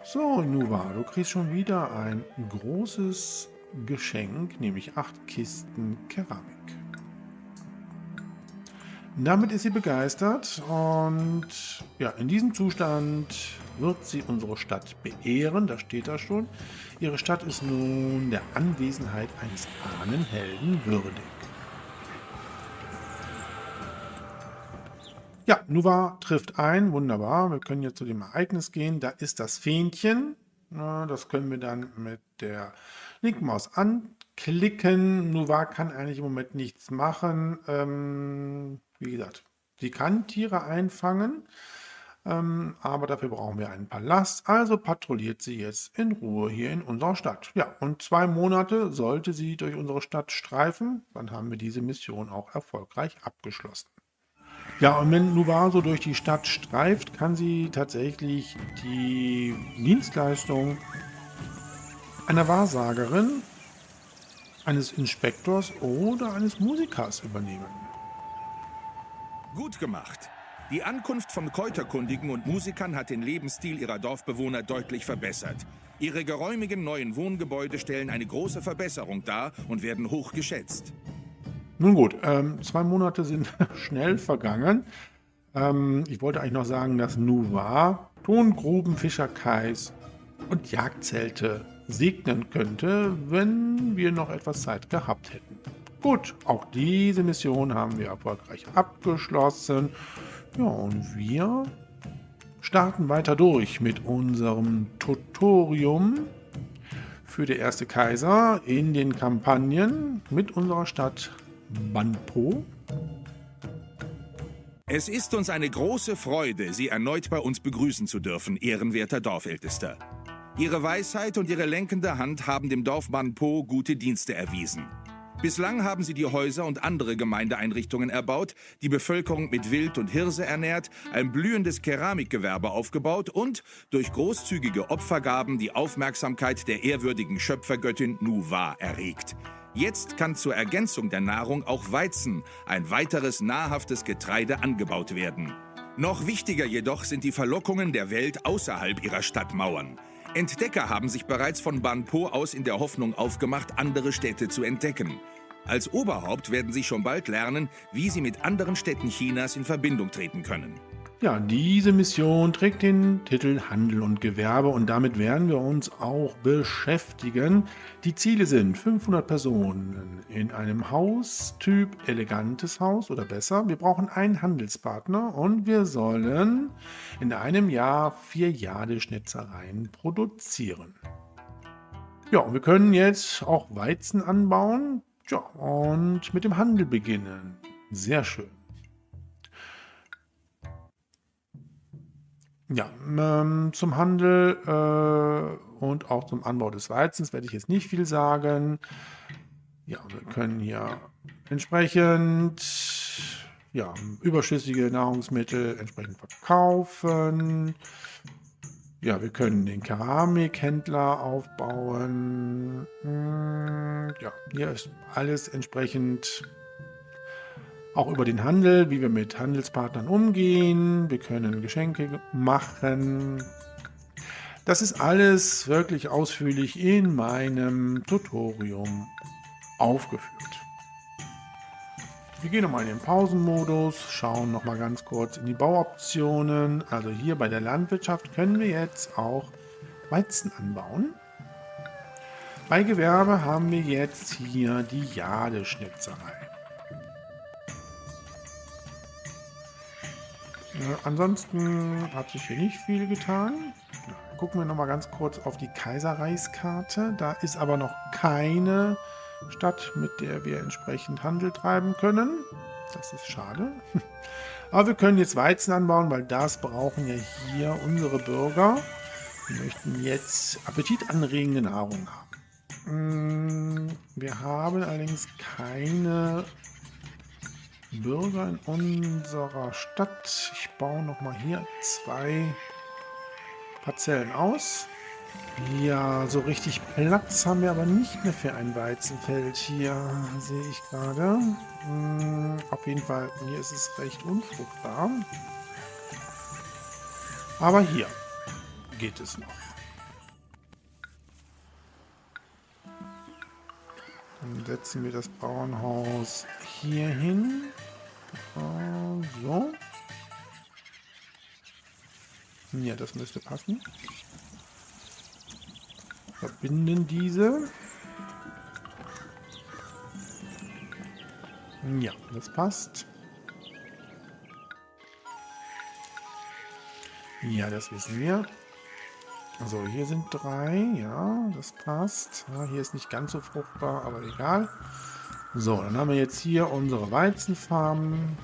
So, Nuva, du kriegst schon wieder ein großes Geschenk, nämlich 8 Kisten Keramik. Damit ist sie begeistert und ja, in diesem Zustand wird sie unsere Stadt beehren, da steht da schon. Ihre Stadt ist nun der Anwesenheit eines Ahnenhelden würdig. Ja, Nuva trifft ein, wunderbar. Wir können jetzt zu dem Ereignis gehen. Da ist das Fähnchen. Das können wir dann mit der linken Maus anklicken. Nuva kann eigentlich im Moment nichts machen. Wie gesagt, sie kann Tiere einfangen, aber dafür brauchen wir einen Palast. Also patrouilliert sie jetzt in Ruhe hier in unserer Stadt. Ja, und 2 Monate sollte sie durch unsere Stadt streifen. Dann haben wir diese Mission auch erfolgreich abgeschlossen. Ja, und wenn Nuva so durch die Stadt streift, kann sie tatsächlich die Dienstleistung einer Wahrsagerin, eines Inspektors oder eines Musikers übernehmen. Gut gemacht. Die Ankunft von Kräuterkundigen und Musikern hat den Lebensstil ihrer Dorfbewohner deutlich verbessert. Ihre geräumigen neuen Wohngebäude stellen eine große Verbesserung dar und werden hoch geschätzt. Nun gut, 2 Monate sind schnell vergangen. Ich wollte eigentlich noch sagen, dass Nuva Tongruben, Fischerkais und Jagdzelte segnen könnte, wenn wir noch etwas Zeit gehabt hätten. Gut, auch diese Mission haben wir erfolgreich abgeschlossen. Ja, und wir starten weiter durch mit unserem Tutorium für der erste Kaiser in den Kampagnen mit unserer Stadt Banpo. Es ist uns eine große Freude, Sie erneut bei uns begrüßen zu dürfen, ehrenwerter Dorfältester. Ihre Weisheit und Ihre lenkende Hand haben dem Dorf Banpo gute Dienste erwiesen. Bislang haben Sie die Häuser und andere Gemeindeeinrichtungen erbaut, die Bevölkerung mit Wild und Hirse ernährt, ein blühendes Keramikgewerbe aufgebaut und durch großzügige Opfergaben die Aufmerksamkeit der ehrwürdigen Schöpfergöttin Nuva erregt. Jetzt kann zur Ergänzung der Nahrung auch Weizen, ein weiteres nahrhaftes Getreide, angebaut werden. Noch wichtiger jedoch sind die Verlockungen der Welt außerhalb ihrer Stadtmauern. Entdecker haben sich bereits von Banpo aus in der Hoffnung aufgemacht, andere Städte zu entdecken. Als Oberhaupt werden sie schon bald lernen, wie sie mit anderen Städten Chinas in Verbindung treten können. Ja, diese Mission trägt den Titel Handel und Gewerbe und damit werden wir uns auch beschäftigen. Die Ziele sind 500 Personen in einem Haustyp elegantes Haus oder besser. Wir brauchen einen Handelspartner und wir sollen in einem Jahr 4 Jade-Schnitzereien produzieren. Ja, und wir können jetzt auch Weizen anbauen, ja, und mit dem Handel beginnen. Sehr schön. Ja, zum Handel und auch zum Anbau des Weizens werde ich jetzt nicht viel sagen. Ja, wir können hier entsprechend ja, überschüssige Nahrungsmittel entsprechend verkaufen. Ja, wir können den Keramikhändler aufbauen. Ja, hier ist alles entsprechend auch über den Handel, wie wir mit Handelspartnern umgehen. Wir können Geschenke machen. Das ist alles wirklich ausführlich in meinem Tutorium aufgeführt. Wir gehen nochmal in den Pausenmodus, schauen nochmal ganz kurz in die Bauoptionen. Also hier bei der Landwirtschaft können wir jetzt auch Weizen anbauen. Bei Gewerbe haben wir jetzt hier die Jade-Schnitzerei. Ansonsten hat sich hier nicht viel getan. Gucken wir nochmal ganz kurz auf die Kaiserreichskarte. Da ist aber noch keine Stadt, mit der wir entsprechend Handel treiben können. Das ist schade. Aber wir können jetzt Weizen anbauen, weil das brauchen ja hier unsere Bürger. Wir möchten jetzt appetitanregende Nahrung haben. Wir haben allerdings keine Bürger in unserer Stadt. Ich baue nochmal hier 2 Parzellen aus. Ja, so richtig Platz haben wir aber nicht mehr für ein Weizenfeld hier, sehe ich gerade. Auf jeden Fall, hier ist es recht unfruchtbar. Aber hier geht es noch. Dann setzen wir das Bauernhaus hier hin. So. Ja, das müsste passen. Verbinden diese. Ja, das passt. Ja, das wissen wir. Also hier sind 3. Ja, das passt. Ja, hier ist nicht ganz so fruchtbar, aber egal. So, dann haben wir jetzt hier unsere Weizenfarmen.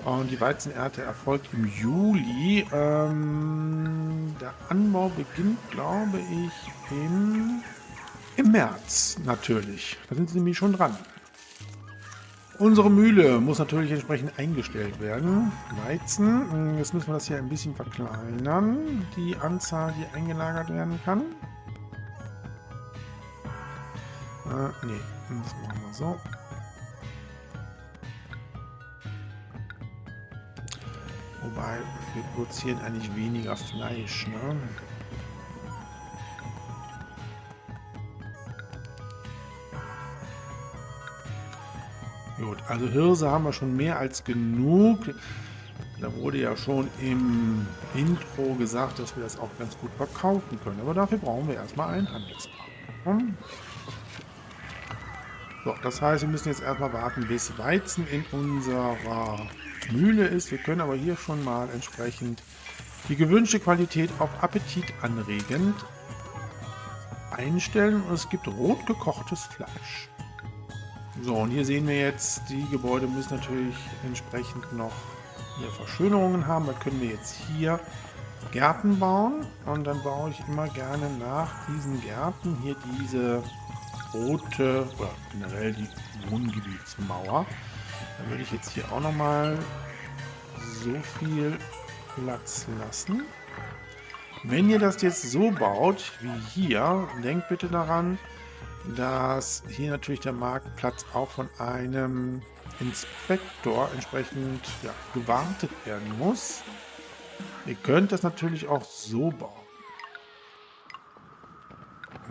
Und die Weizenernte erfolgt im Juli. Der Anbau beginnt, glaube ich, im März natürlich. Da sind sie nämlich schon dran. Unsere Mühle muss natürlich entsprechend eingestellt werden. Weizen. Jetzt müssen wir das hier ein bisschen verkleinern. Die Anzahl, die eingelagert werden kann. Nee, das machen wir so. Wobei, wir produzieren eigentlich weniger Fleisch, ne? Gut, also Hirse haben wir schon mehr als genug. Da wurde ja schon im Intro gesagt, dass wir das auch ganz gut verkaufen können. Aber dafür brauchen wir erstmal einen Handelspartner. So, das heißt, wir müssen jetzt erstmal warten, bis Weizen in unserer Mühle ist. Wir können aber hier schon mal entsprechend die gewünschte Qualität auf appetitanregend einstellen. Und es gibt rot gekochtes Fleisch. So, und hier sehen wir jetzt, die Gebäude müssen natürlich entsprechend noch hier Verschönerungen haben. Da können wir jetzt hier Gärten bauen. Und dann baue ich immer gerne nach diesen Gärten hier diese rote, oder generell die Wohngebietsmauer. Dann würde ich jetzt hier auch nochmal so viel Platz lassen. Wenn ihr das jetzt so baut wie hier, denkt bitte daran, dass hier natürlich der Marktplatz auch von einem Inspektor entsprechend gewartet werden muss. Ihr könnt das natürlich auch so bauen.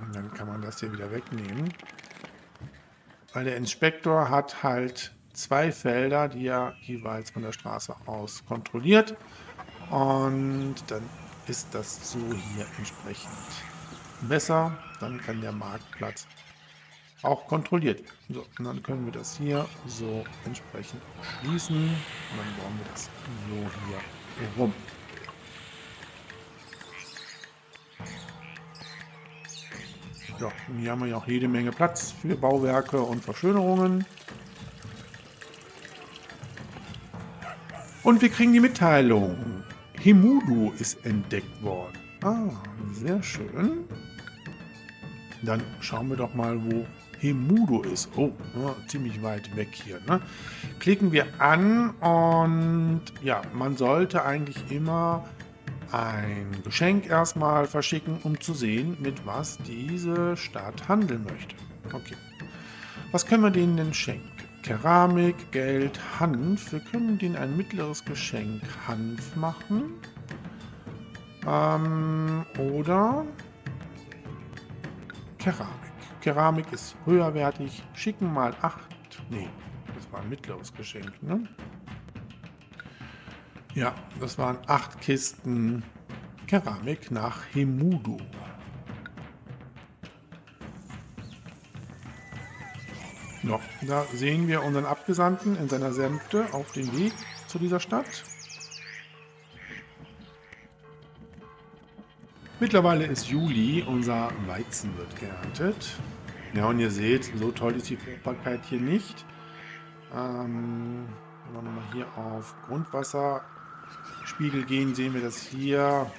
Und dann kann man das hier wieder wegnehmen. Weil der Inspektor hat halt 2 Felder, die er jeweils von der Straße aus kontrolliert. Und dann ist das so hier entsprechend besser. Dann kann der Marktplatz auch kontrolliert werden. So, und dann können wir das hier so entsprechend schließen. Und dann bauen wir das so hier rum. Ja, und hier haben wir ja auch jede Menge Platz für Bauwerke und Verschönerungen. Und wir kriegen die Mitteilung. Hemudu ist entdeckt worden. Ah, sehr schön. Dann schauen wir doch mal, wo Hemudu ist. Oh, ja, ziemlich weit weg hier. Ne? Klicken wir an und ja, man sollte eigentlich immer ein Geschenk erstmal verschicken, um zu sehen, mit was diese Stadt handeln möchte. Okay. Was können wir denen denn schenken? Keramik, Geld, Hanf. Wir können denen ein mittleres Geschenk Hanf machen. Oder Keramik. Keramik ist höherwertig. Schicken mal 8. Nee, das war ein mittleres Geschenk, ne? Ja, das waren 8 Kisten Keramik nach Hemudu. Ja, da sehen wir unseren Abgesandten in seiner Sänfte auf dem Weg zu dieser Stadt. Mittlerweile ist Juli, unser Weizen wird geerntet. Ja, und ihr seht, so toll ist die Fruchtbarkeit hier nicht. Wenn wir nochmal hier auf Grundwasserspiegel gehen, sehen wir, dass hier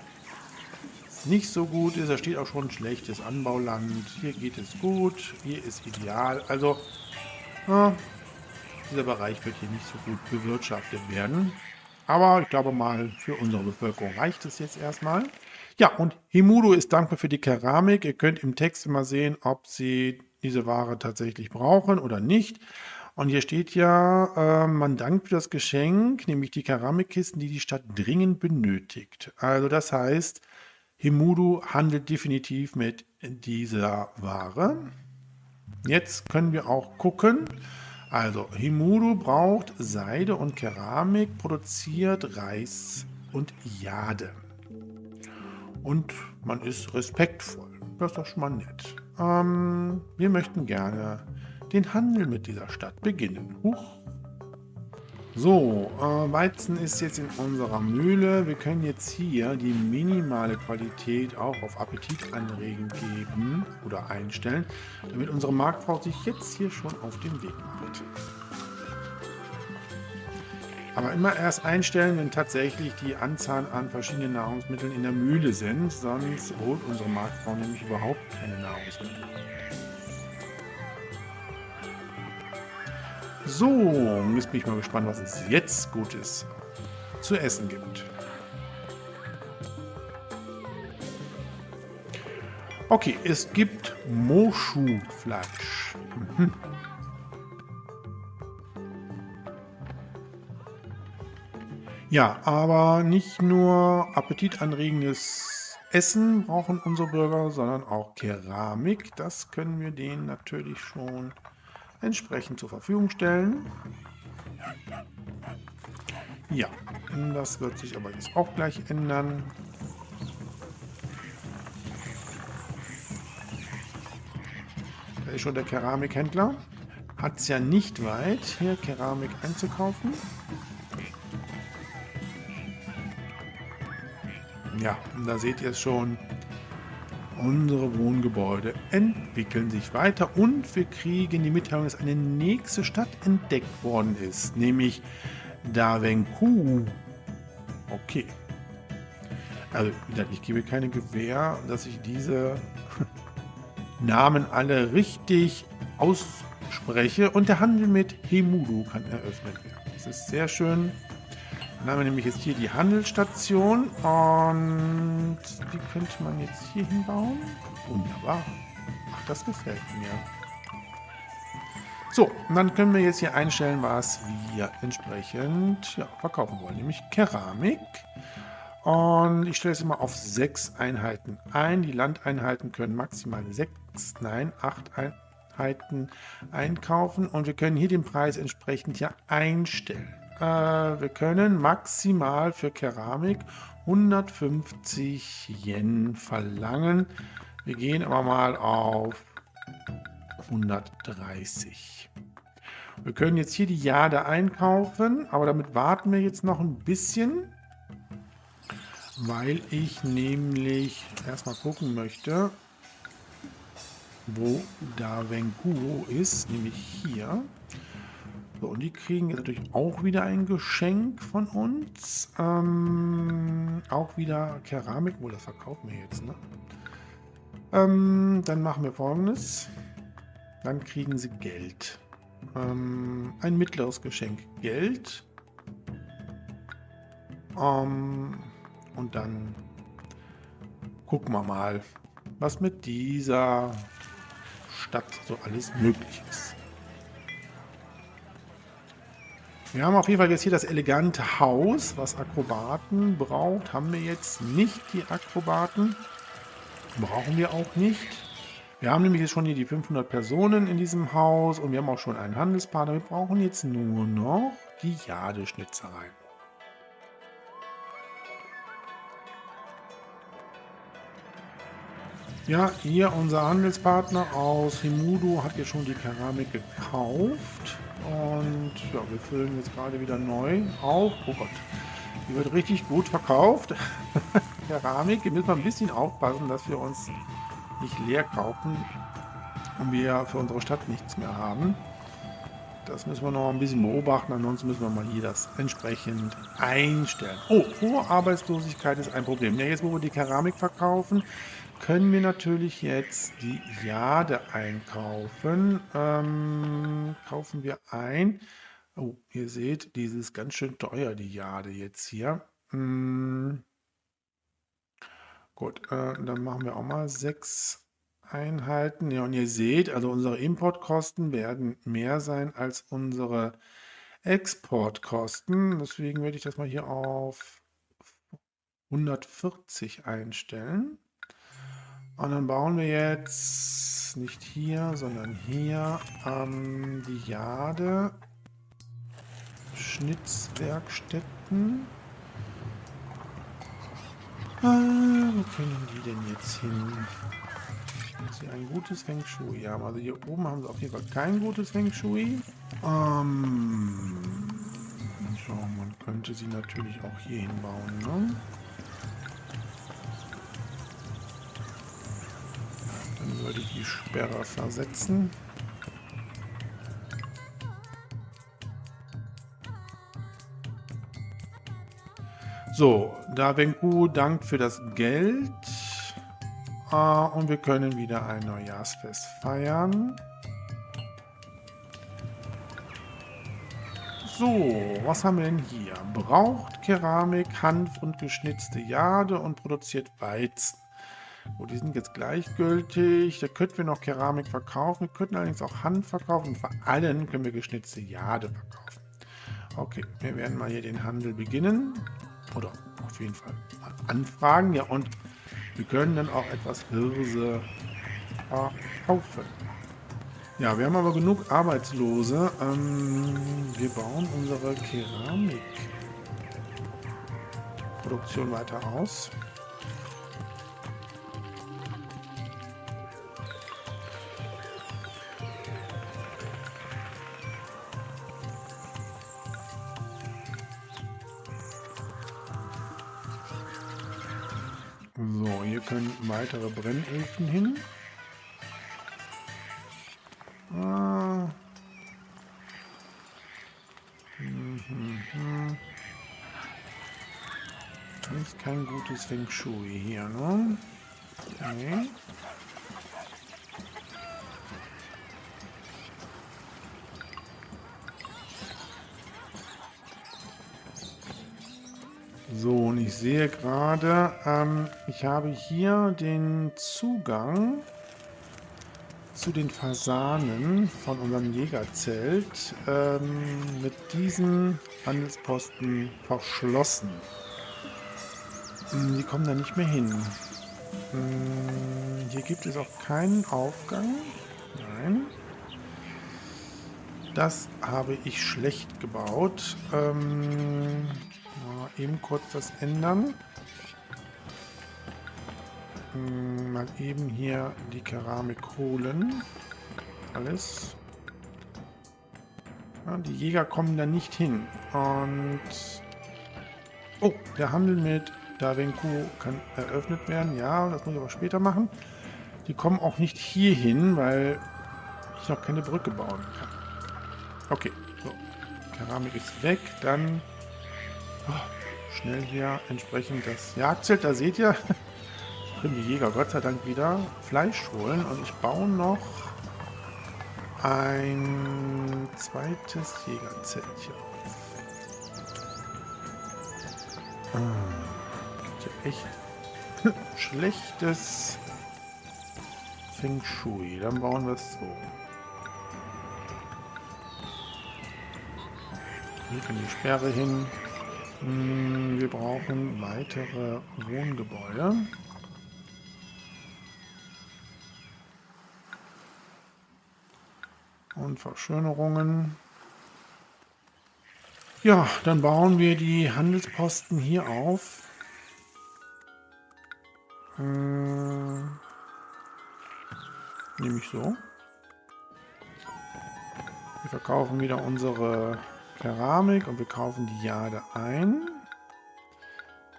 nicht so gut ist. Da steht auch schon schlechtes Anbauland. Hier geht es gut, hier ist ideal. Also, ja, dieser Bereich wird hier nicht so gut bewirtschaftet werden. Aber ich glaube mal, für unsere Bevölkerung reicht es jetzt erstmal. Ja, und Hemudu ist dankbar für die Keramik. Ihr könnt im Text immer sehen, ob sie diese Ware tatsächlich brauchen oder nicht. Und hier steht ja, man dankt für das Geschenk, nämlich die Keramikkisten, die die Stadt dringend benötigt. Also das heißt, Hemudu handelt definitiv mit dieser Ware. Jetzt können wir auch gucken. Also, Hemudu braucht Seide und Keramik, produziert Reis und Jade. Und man ist respektvoll. Das ist doch schon mal nett. Wir möchten gerne den Handel mit dieser Stadt beginnen. Huch. So, Weizen ist jetzt in unserer Mühle. Wir können jetzt hier die minimale Qualität auch auf Appetit anregen geben oder einstellen, damit unsere Marktfrau sich jetzt hier schon auf den Weg macht. Aber immer erst einstellen, wenn tatsächlich die Anzahl an verschiedenen Nahrungsmitteln in der Mühle sind, sonst holt unsere Marktfrau nämlich überhaupt keine Nahrungsmittel. So, jetzt bin ich mal gespannt, was es jetzt Gutes zu essen gibt. Okay, es gibt Moshu-Fleisch. Ja, aber nicht nur appetitanregendes Essen brauchen unsere Bürger, sondern auch Keramik. Das können wir denen natürlich schon entsprechend zur Verfügung stellen. Ja, das wird sich aber jetzt auch gleich ändern. Da ist schon der Keramikhändler. Hat es ja nicht weit, hier Keramik einzukaufen. Ja, und da seht ihr es schon. Unsere Wohngebäude entwickeln sich weiter und wir kriegen die Mitteilung, dass eine nächste Stadt entdeckt worden ist, nämlich Davenku. Okay. Also, ich gebe keine Gewähr, dass ich diese Namen alle richtig ausspreche und der Handel mit Hemudu kann eröffnet werden. Das ist sehr schön. Dann haben wir nämlich jetzt hier die Handelsstation und die könnte man jetzt hier hinbauen. Wunderbar. Ach, das gefällt mir. So, und dann können wir jetzt hier einstellen, was wir entsprechend verkaufen wollen, nämlich Keramik. Und ich stelle es immer auf 6 Einheiten ein. Die Landeinheiten können maximal 6, nein, 8 Fähigkeiten einkaufen und wir können hier den Preis entsprechend ja einstellen. Wir können maximal für Keramik 150 Yen verlangen. Wir gehen aber mal auf 130. Wir können jetzt hier die Jade einkaufen, aber damit warten wir jetzt noch ein bisschen, weil ich nämlich erstmal gucken möchte, wo Da Wengu ist, nämlich hier. So, und die kriegen jetzt natürlich auch wieder ein Geschenk von uns. Auch wieder Keramik, wohl das verkaufen wir jetzt, ne? Dann machen wir Folgendes. Dann kriegen sie Geld. Ein mittleres Geschenk Geld. Und dann gucken wir mal, was mit dieser Stadt so alles möglich ist. Wir haben auf jeden Fall jetzt hier das elegante Haus, was Akrobaten braucht. Haben wir jetzt nicht die Akrobaten. Brauchen wir auch nicht. Wir haben nämlich jetzt schon hier die 500 Personen in diesem Haus und wir haben auch schon einen Handelspartner. Wir brauchen jetzt nur noch die Jadeschnitzereien. Ja, hier unser Handelspartner aus Himudu hat jetzt schon die Keramik gekauft. Und ja, wir füllen jetzt gerade wieder neu auf. Oh Gott, die wird richtig gut verkauft. Keramik, hier müssen wir ein bisschen aufpassen, dass wir uns nicht leer kaufen und wir für unsere Stadt nichts mehr haben. Das müssen wir noch ein bisschen beobachten, ansonsten müssen wir mal hier das entsprechend einstellen. Oh, hohe Arbeitslosigkeit ist ein Problem. Ja, jetzt wo wir die Keramik verkaufen, können wir natürlich jetzt die Jade einkaufen. Kaufen wir ein. Oh, ihr seht, die ist ganz schön teuer, die Jade jetzt hier. Gut, dann machen wir auch mal 6 Einheiten. Ja, und ihr seht, also unsere Importkosten werden mehr sein als unsere Exportkosten. Deswegen werde ich das mal hier auf 140 einstellen. Und dann bauen wir jetzt nicht hier, sondern hier die Jade Schnitzwerkstätten. Wo können die denn jetzt hin? Dass sie ein gutes Feng Shui haben. Also hier oben haben sie auf jeden Fall kein gutes Feng Shui. So, man könnte sie natürlich auch hier hinbauen, ne? Dann würde ich die Sperre versetzen. So, Da Wengu dankt für das Geld. Und wir können wieder ein Neujahrsfest feiern. So, was haben wir denn hier? Braucht Keramik, Hanf und geschnitzte Jade und produziert Weizen. Oh, die sind jetzt gleichgültig. Da könnten wir noch Keramik verkaufen. Wir könnten allerdings auch Hanf verkaufen. Und vor allem können wir geschnitzte Jade verkaufen. Okay, wir werden mal hier den Handel beginnen. Oder auf jeden Fall mal anfragen. Ja, und wir können dann auch etwas Hirse verkaufen. Ja, wir haben aber genug Arbeitslose. Wir bauen unsere Keramikproduktion weiter aus. So, hier können weitere Brennöfen hin. Das ist kein gutes Feng Shui hier, ne? Nee. So, und ich sehe gerade, ich habe hier den Zugang zu den Fasanen von unserem Jägerzelt mit diesem Handelsposten verschlossen. Die kommen da nicht mehr hin. Hier gibt es auch keinen Aufgang. Nein. Das habe ich schlecht gebaut. Mal eben kurz das ändern. Mal eben hier die Keramik holen. Alles. Ja, die Jäger kommen da nicht hin. Und... Oh, der Handel mit Davenku kann eröffnet werden. Ja, das muss ich aber später machen. Die kommen auch nicht hier hin, weil ich noch keine Brücke bauen kann. Okay, so. Keramik ist weg. Dann schnell hier entsprechend das Jagdzelt. Da seht ihr, können die Jäger Gott sei Dank wieder Fleisch holen. Und ich baue noch ein zweites Jägerzelt hier auf. Gibt ja echt schlechtes Feng Shui. Dann bauen wir es so. Hier kann die Sperre hin. Wir brauchen weitere Wohngebäude. Und Verschönerungen. Ja, dann bauen wir die Handelsposten hier auf. Nämlich so. Wir verkaufen wieder unsere Keramik und wir kaufen die Jade ein.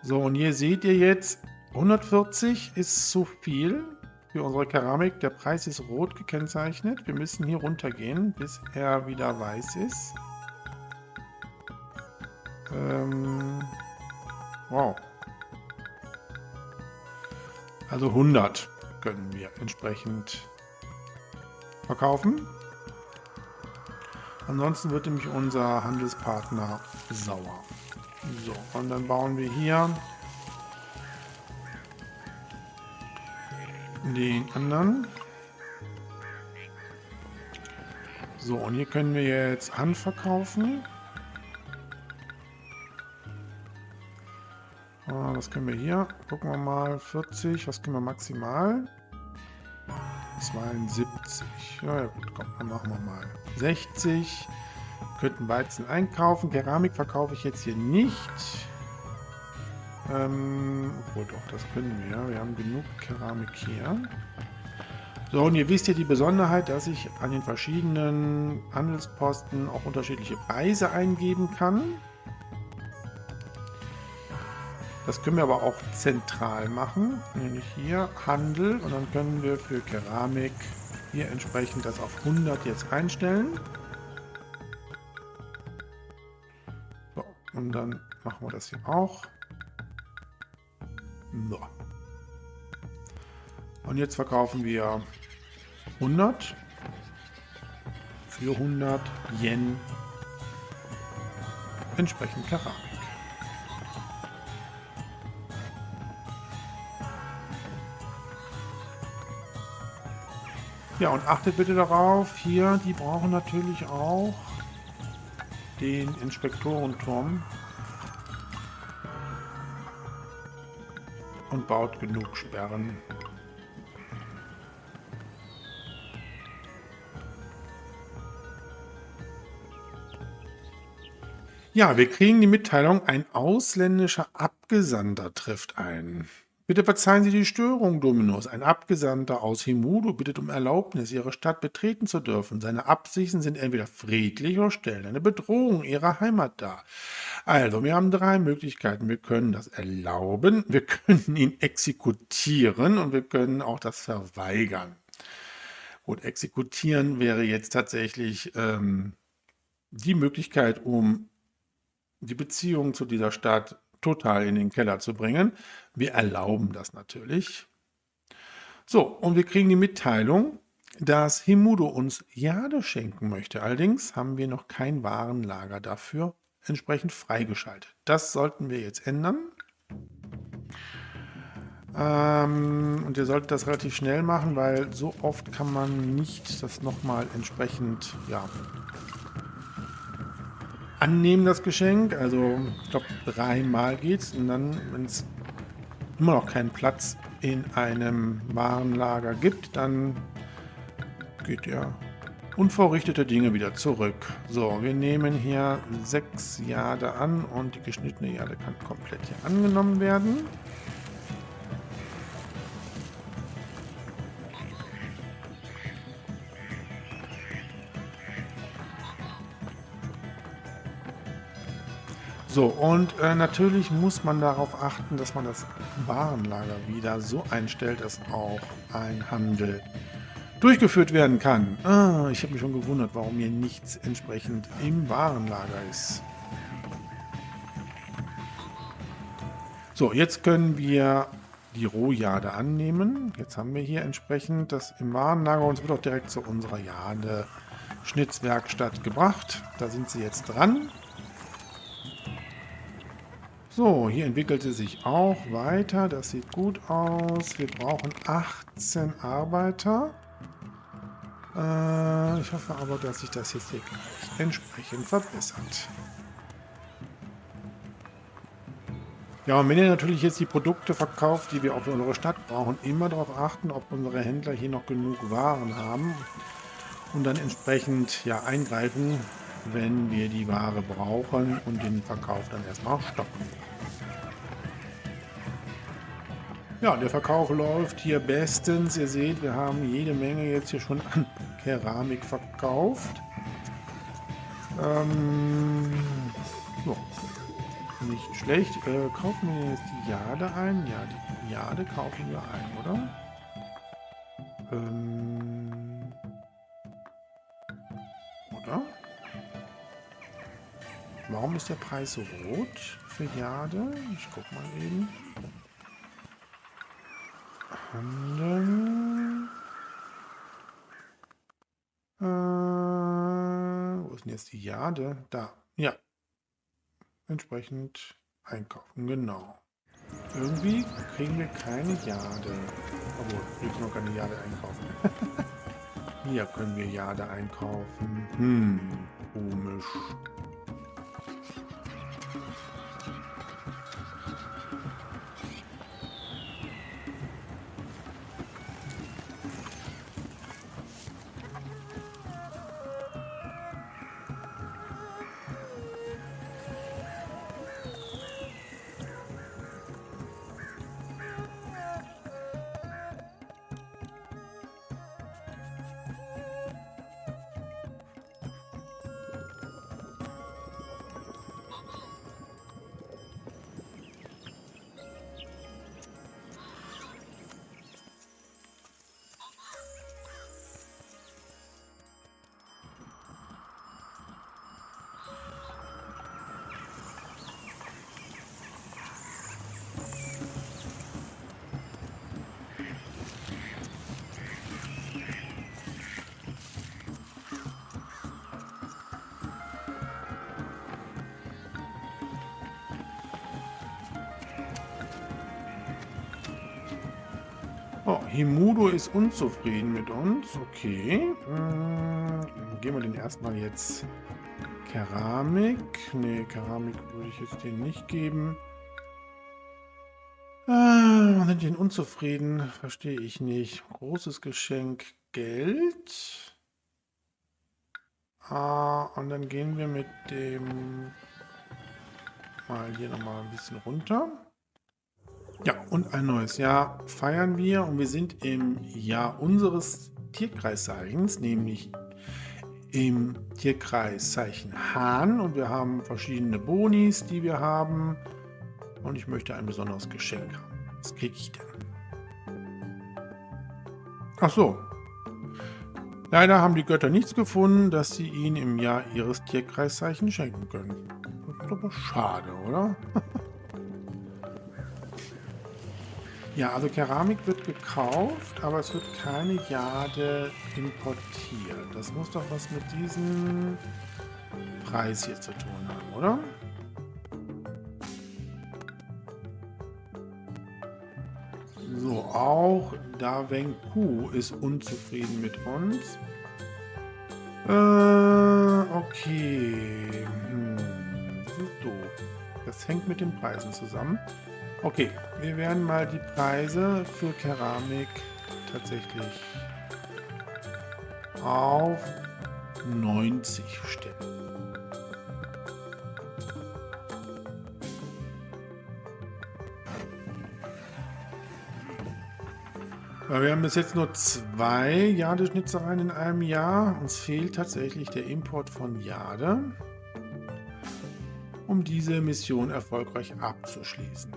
So, und hier seht ihr jetzt, 140 ist zu viel für unsere Keramik. Der Preis ist rot gekennzeichnet. Wir müssen hier runtergehen, bis er wieder weiß ist. Wow. Also 100 können wir entsprechend verkaufen. Ansonsten wird nämlich unser Handelspartner sauer. So, und dann bauen wir hier den anderen. So, und hier können wir jetzt Hanf verkaufen. Was können wir hier? Gucken wir mal. 40. Was können wir maximal? 72. Ja, gut, komm, dann machen wir mal 60. Könnten Weizen einkaufen. Keramik verkaufe ich jetzt hier nicht. Obwohl doch, das können wir. Wir haben genug Keramik hier. So, und ihr wisst ja die Besonderheit, dass ich an den verschiedenen Handelsposten auch unterschiedliche Preise eingeben kann. Das können wir aber auch zentral machen, nämlich hier Handel, und dann können wir für Keramik hier entsprechend das auf 100 jetzt einstellen. So, und dann machen wir das hier auch. So. Und jetzt verkaufen wir 100 für 100 Yen entsprechend Keramik. Ja, und achtet bitte darauf, hier, die brauchen natürlich auch den Inspektorenturm und baut genug Sperren. Ja, wir kriegen die Mitteilung, ein ausländischer Abgesandter trifft ein. Bitte verzeihen Sie die Störung, Dominus. Ein Abgesandter aus Himudo bittet um Erlaubnis, Ihre Stadt betreten zu dürfen. Seine Absichten sind entweder friedlich oder stellen eine Bedrohung Ihrer Heimat dar. Also, wir haben 3 Möglichkeiten. Wir können das erlauben, wir können ihn exekutieren und wir können auch das verweigern. Gut, exekutieren wäre jetzt tatsächlich die Möglichkeit, um die Beziehung zu dieser Stadt total in den Keller zu bringen. Wir erlauben das natürlich. So, und wir kriegen die Mitteilung, dass Himudo uns Jade schenken möchte. Allerdings haben wir noch kein Warenlager dafür entsprechend freigeschaltet. Das sollten wir jetzt ändern. Und ihr solltet das relativ schnell machen, weil so oft kann man nicht das nochmal entsprechend, ja, annehmen, das Geschenk. Also, ich glaube, 3-mal geht's. Und dann, wenn es immer noch keinen Platz in einem Warenlager gibt, dann geht er unvorrichtete Dinge wieder zurück. So, wir nehmen hier 6 Jade an und die geschnittene Jade kann komplett hier angenommen werden. So, und natürlich muss man darauf achten, dass man das Warenlager wieder so einstellt, dass auch ein Handel durchgeführt werden kann. Ah, ich habe mich schon gewundert, warum hier nichts entsprechend im Warenlager ist. So, jetzt können wir die Rohjade annehmen. Jetzt haben wir hier entsprechend das im Warenlager und es wird auch direkt zu unserer Jade-Schnitzwerkstatt gebracht. Da sind sie jetzt dran. So, hier entwickelt sie sich auch weiter. Das sieht gut aus. Wir brauchen 18 Arbeiter. Ich hoffe aber, dass sich das jetzt hier gleich entsprechend verbessert. Ja, und wenn ihr natürlich jetzt die Produkte verkauft, die wir auch für unsere Stadt brauchen, immer darauf achten, ob unsere Händler hier noch genug Waren haben und dann entsprechend ja eingreifen, wenn wir die Ware brauchen und den Verkauf dann erstmal stoppen. Ja, der Verkauf läuft hier bestens. Ihr seht, wir haben jede Menge jetzt hier schon an Keramik verkauft. Ja, nicht schlecht. Kaufen wir jetzt die Jade ein? Ja, die Jade kaufen wir ein, oder? Oder? Warum ist der Preis so rot für Jade? Ich guck mal eben. Handeln. Wo ist denn jetzt die Jade? Da. Ja. Entsprechend einkaufen. Genau. Irgendwie kriegen wir keine Jade. Obwohl, wir können auch keine Jade einkaufen. Hier können wir Jade einkaufen. Komisch. Oh, Himudo ist unzufrieden mit uns. Okay. Geben wir den erstmal jetzt Keramik. Ne, Keramik würde ich jetzt den nicht geben. Sind den unzufrieden? Verstehe ich nicht. Großes Geschenk Geld. Und dann gehen wir mit dem mal hier nochmal ein bisschen runter. Ja, und ein neues Jahr feiern wir und wir sind im Jahr unseres Tierkreiszeichens, nämlich im Tierkreiszeichen Hahn und wir haben verschiedene Bonis, die wir haben und ich möchte ein besonderes Geschenk haben. Was kriege ich denn? Ach so. Leider haben die Götter nichts gefunden, dass sie ihn im Jahr ihres Tierkreiszeichens schenken können. Das ist aber schade, oder? Ja, also Keramik wird gekauft, aber es wird keine Jade importiert. Das muss doch was mit diesem Preis hier zu tun haben, oder? So, auch Da Wenku ist unzufrieden mit uns. Okay. Das ist doof. Das hängt mit den Preisen zusammen. Okay, wir werden mal die Preise für Keramik tatsächlich auf 90 stellen. Weil wir haben bis jetzt nur 2 Jadeschnitzereien in einem Jahr. Uns fehlt tatsächlich der Import von Jade, um diese Mission erfolgreich abzuschließen.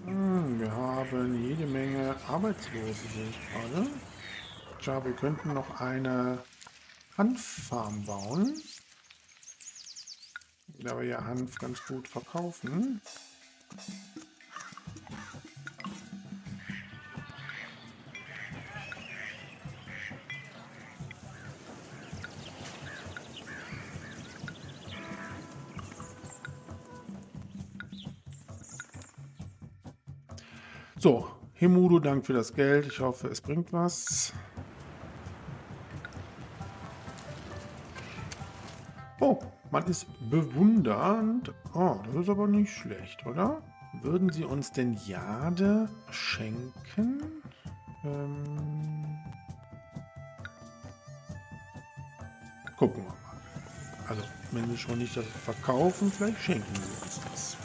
Wir haben jede Menge Arbeitslose, sehe ich gerade. Tja, wir könnten noch eine Hanffarm bauen, da wir ja Hanf ganz gut verkaufen. So, Hemudo, Dank für das Geld. Ich hoffe, es bringt was. Oh, man ist bewundernd. Oh, das ist aber nicht schlecht, oder? Würden Sie uns denn Jade schenken? Gucken wir mal. Also, wenn Sie schon nicht das verkaufen, vielleicht schenken Sie uns das.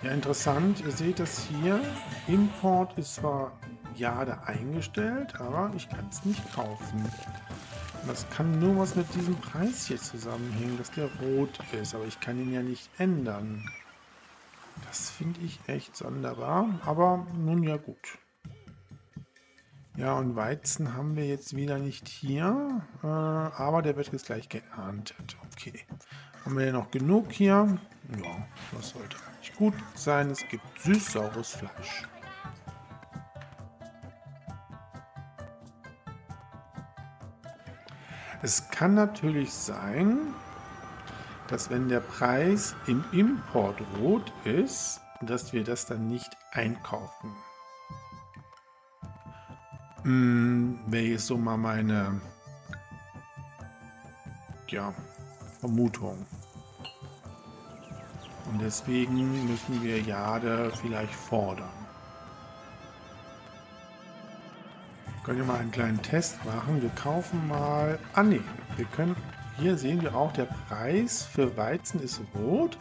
Ja, interessant. Ihr seht das hier. Import ist zwar Jade eingestellt, aber ich kann es nicht kaufen. Das kann nur was mit diesem Preis hier zusammenhängen, dass der rot ist, aber ich kann ihn ja nicht ändern. Das finde ich echt sonderbar, aber nun ja gut. Ja, und Weizen haben wir jetzt wieder nicht hier, aber der wird jetzt gleich geerntet. Okay. Haben wir ja noch genug hier? Ja, das sollte eigentlich gut sein. Es gibt süß-saures Fleisch. Es kann natürlich sein, dass wenn der Preis im Import rot ist, dass wir das dann nicht einkaufen. Wäre jetzt so mal meine Vermutung. Und deswegen müssen wir Jade vielleicht fordern. Können wir mal einen kleinen Test machen. Wir kaufen mal... wir können... Hier sehen wir auch, der Preis für Weizen ist rot.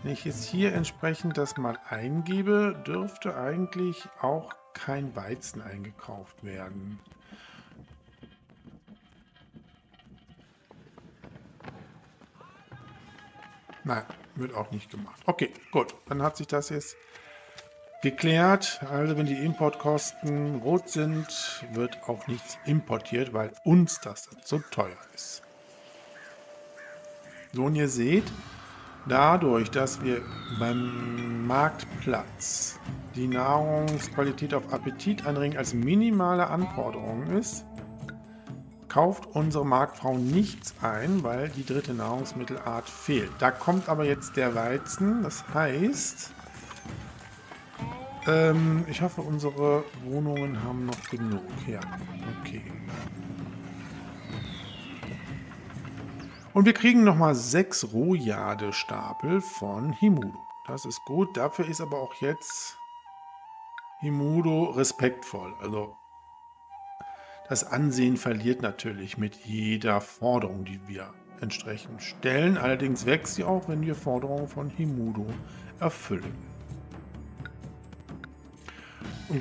Wenn ich jetzt hier entsprechend das mal eingebe, dürfte eigentlich auch kein Weizen eingekauft werden. Nein, wird auch nicht gemacht. Okay, gut. Dann hat sich das jetzt geklärt. Also wenn die Importkosten rot sind, wird auch nichts importiert, weil uns das dann zu teuer ist. So, und ihr seht, dadurch, dass wir beim Marktplatz die Nahrungsqualität auf Appetit anregen als minimale Anforderung ist, kauft unsere Marktfrau nichts ein, weil die dritte Nahrungsmittelart fehlt. Da kommt aber jetzt der Weizen, das heißt, ich hoffe, unsere Wohnungen haben noch genug. Ja, okay. Und wir kriegen nochmal 6 Rohjade-Stapel von Hemudo. Das ist gut. Dafür ist aber auch jetzt Hemudo respektvoll. Also das Ansehen verliert natürlich mit jeder Forderung, die wir entsprechend stellen. Allerdings wächst sie auch, wenn wir Forderungen von Hemudo erfüllen.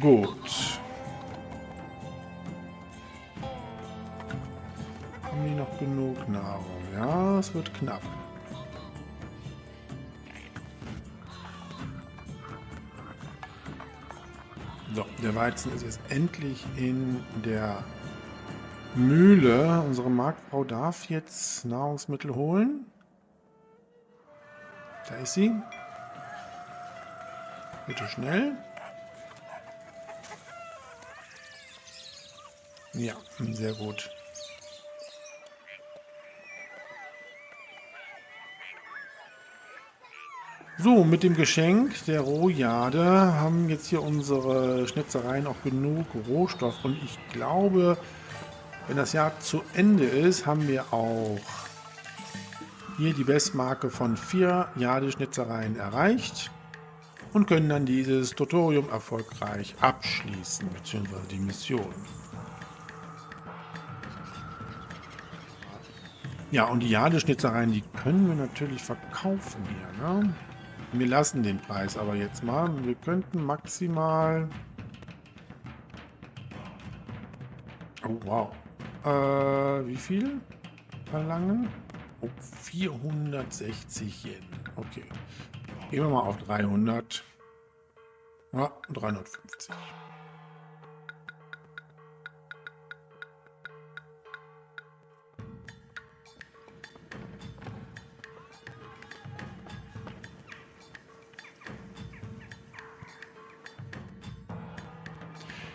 Gut. Haben die noch genug Nahrung? Ja, es wird knapp. So, der Weizen ist jetzt endlich in der Mühle. Unsere Marktfrau darf jetzt Nahrungsmittel holen. Da ist sie. Bitte schnell. Ja, sehr gut. So, mit dem Geschenk der Rohjade haben jetzt hier unsere Schnitzereien auch genug Rohstoff. Und ich glaube, wenn das Jahr zu Ende ist, haben wir auch hier die Bestmarke von 4 Jade-Schnitzereien erreicht und können dann dieses Tutorium erfolgreich abschließen, beziehungsweise die Mission. Ja, und die Jadeschnitzereien, die können wir natürlich verkaufen hier, ne? Wir lassen den Preis aber jetzt mal. Wir könnten maximal... Oh, wow. Wie viel verlangen? Oh, 460 Yen. Okay. Gehen wir mal auf 300. Ja, 350.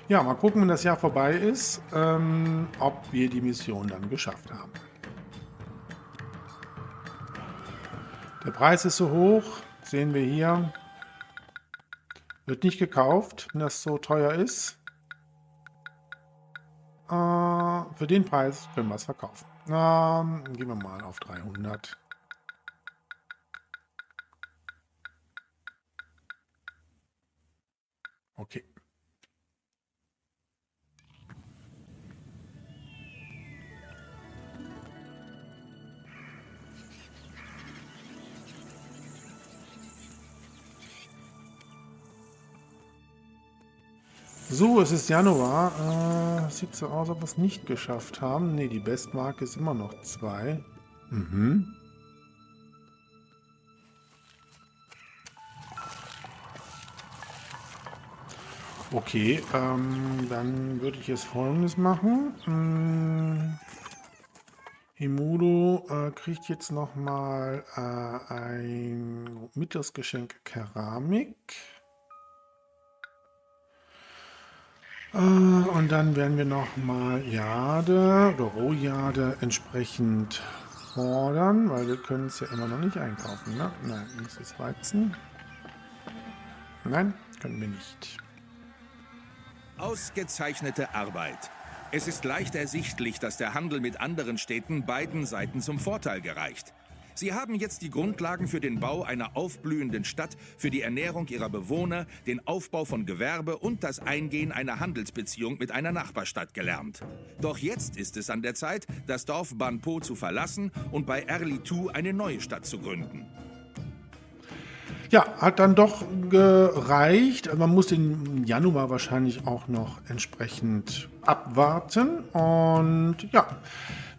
Ja, mal gucken, wenn das Jahr vorbei ist, ob wir die Mission dann geschafft haben. Der Preis ist so hoch, sehen wir hier. Wird nicht gekauft, wenn das so teuer ist. Für den Preis können wir es verkaufen. Gehen wir mal auf 300. Okay. So, es ist Januar. Sieht so aus, ob wir es nicht geschafft haben. Ne, die Bestmarke ist immer noch 2. Mhm. Okay, dann würde ich jetzt Folgendes machen. Himuro kriegt jetzt nochmal ein mittleres Geschenk Keramik. Und dann werden wir nochmal Jade oder Rohjade entsprechend fordern, weil wir können es ja immer noch nicht einkaufen, ne? Nein, das ist Weizen. Nein, können wir nicht. Ausgezeichnete Arbeit. Es ist leicht ersichtlich, dass der Handel mit anderen Städten beiden Seiten zum Vorteil gereicht. Sie haben jetzt die Grundlagen für den Bau einer aufblühenden Stadt, für die Ernährung ihrer Bewohner, den Aufbau von Gewerbe und das Eingehen einer Handelsbeziehung mit einer Nachbarstadt gelernt. Doch jetzt ist es an der Zeit, das Dorf Banpo zu verlassen und bei Erlitou eine neue Stadt zu gründen. Ja, hat dann doch gereicht. Also man muss den Januar wahrscheinlich auch noch entsprechend abwarten. Und ja,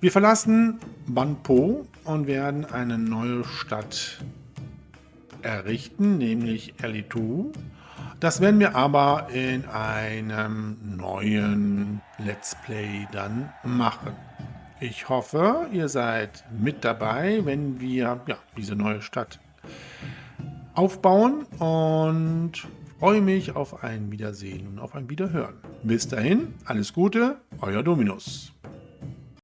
wir verlassen Banpo und werden eine neue Stadt errichten, nämlich Erlitou. Das werden wir aber in einem neuen Let's Play dann machen. Ich hoffe, ihr seid mit dabei, wenn wir ja, diese neue Stadt aufbauen und freue mich auf ein Wiedersehen und auf ein Wiederhören. Bis dahin, alles Gute, euer Dominus.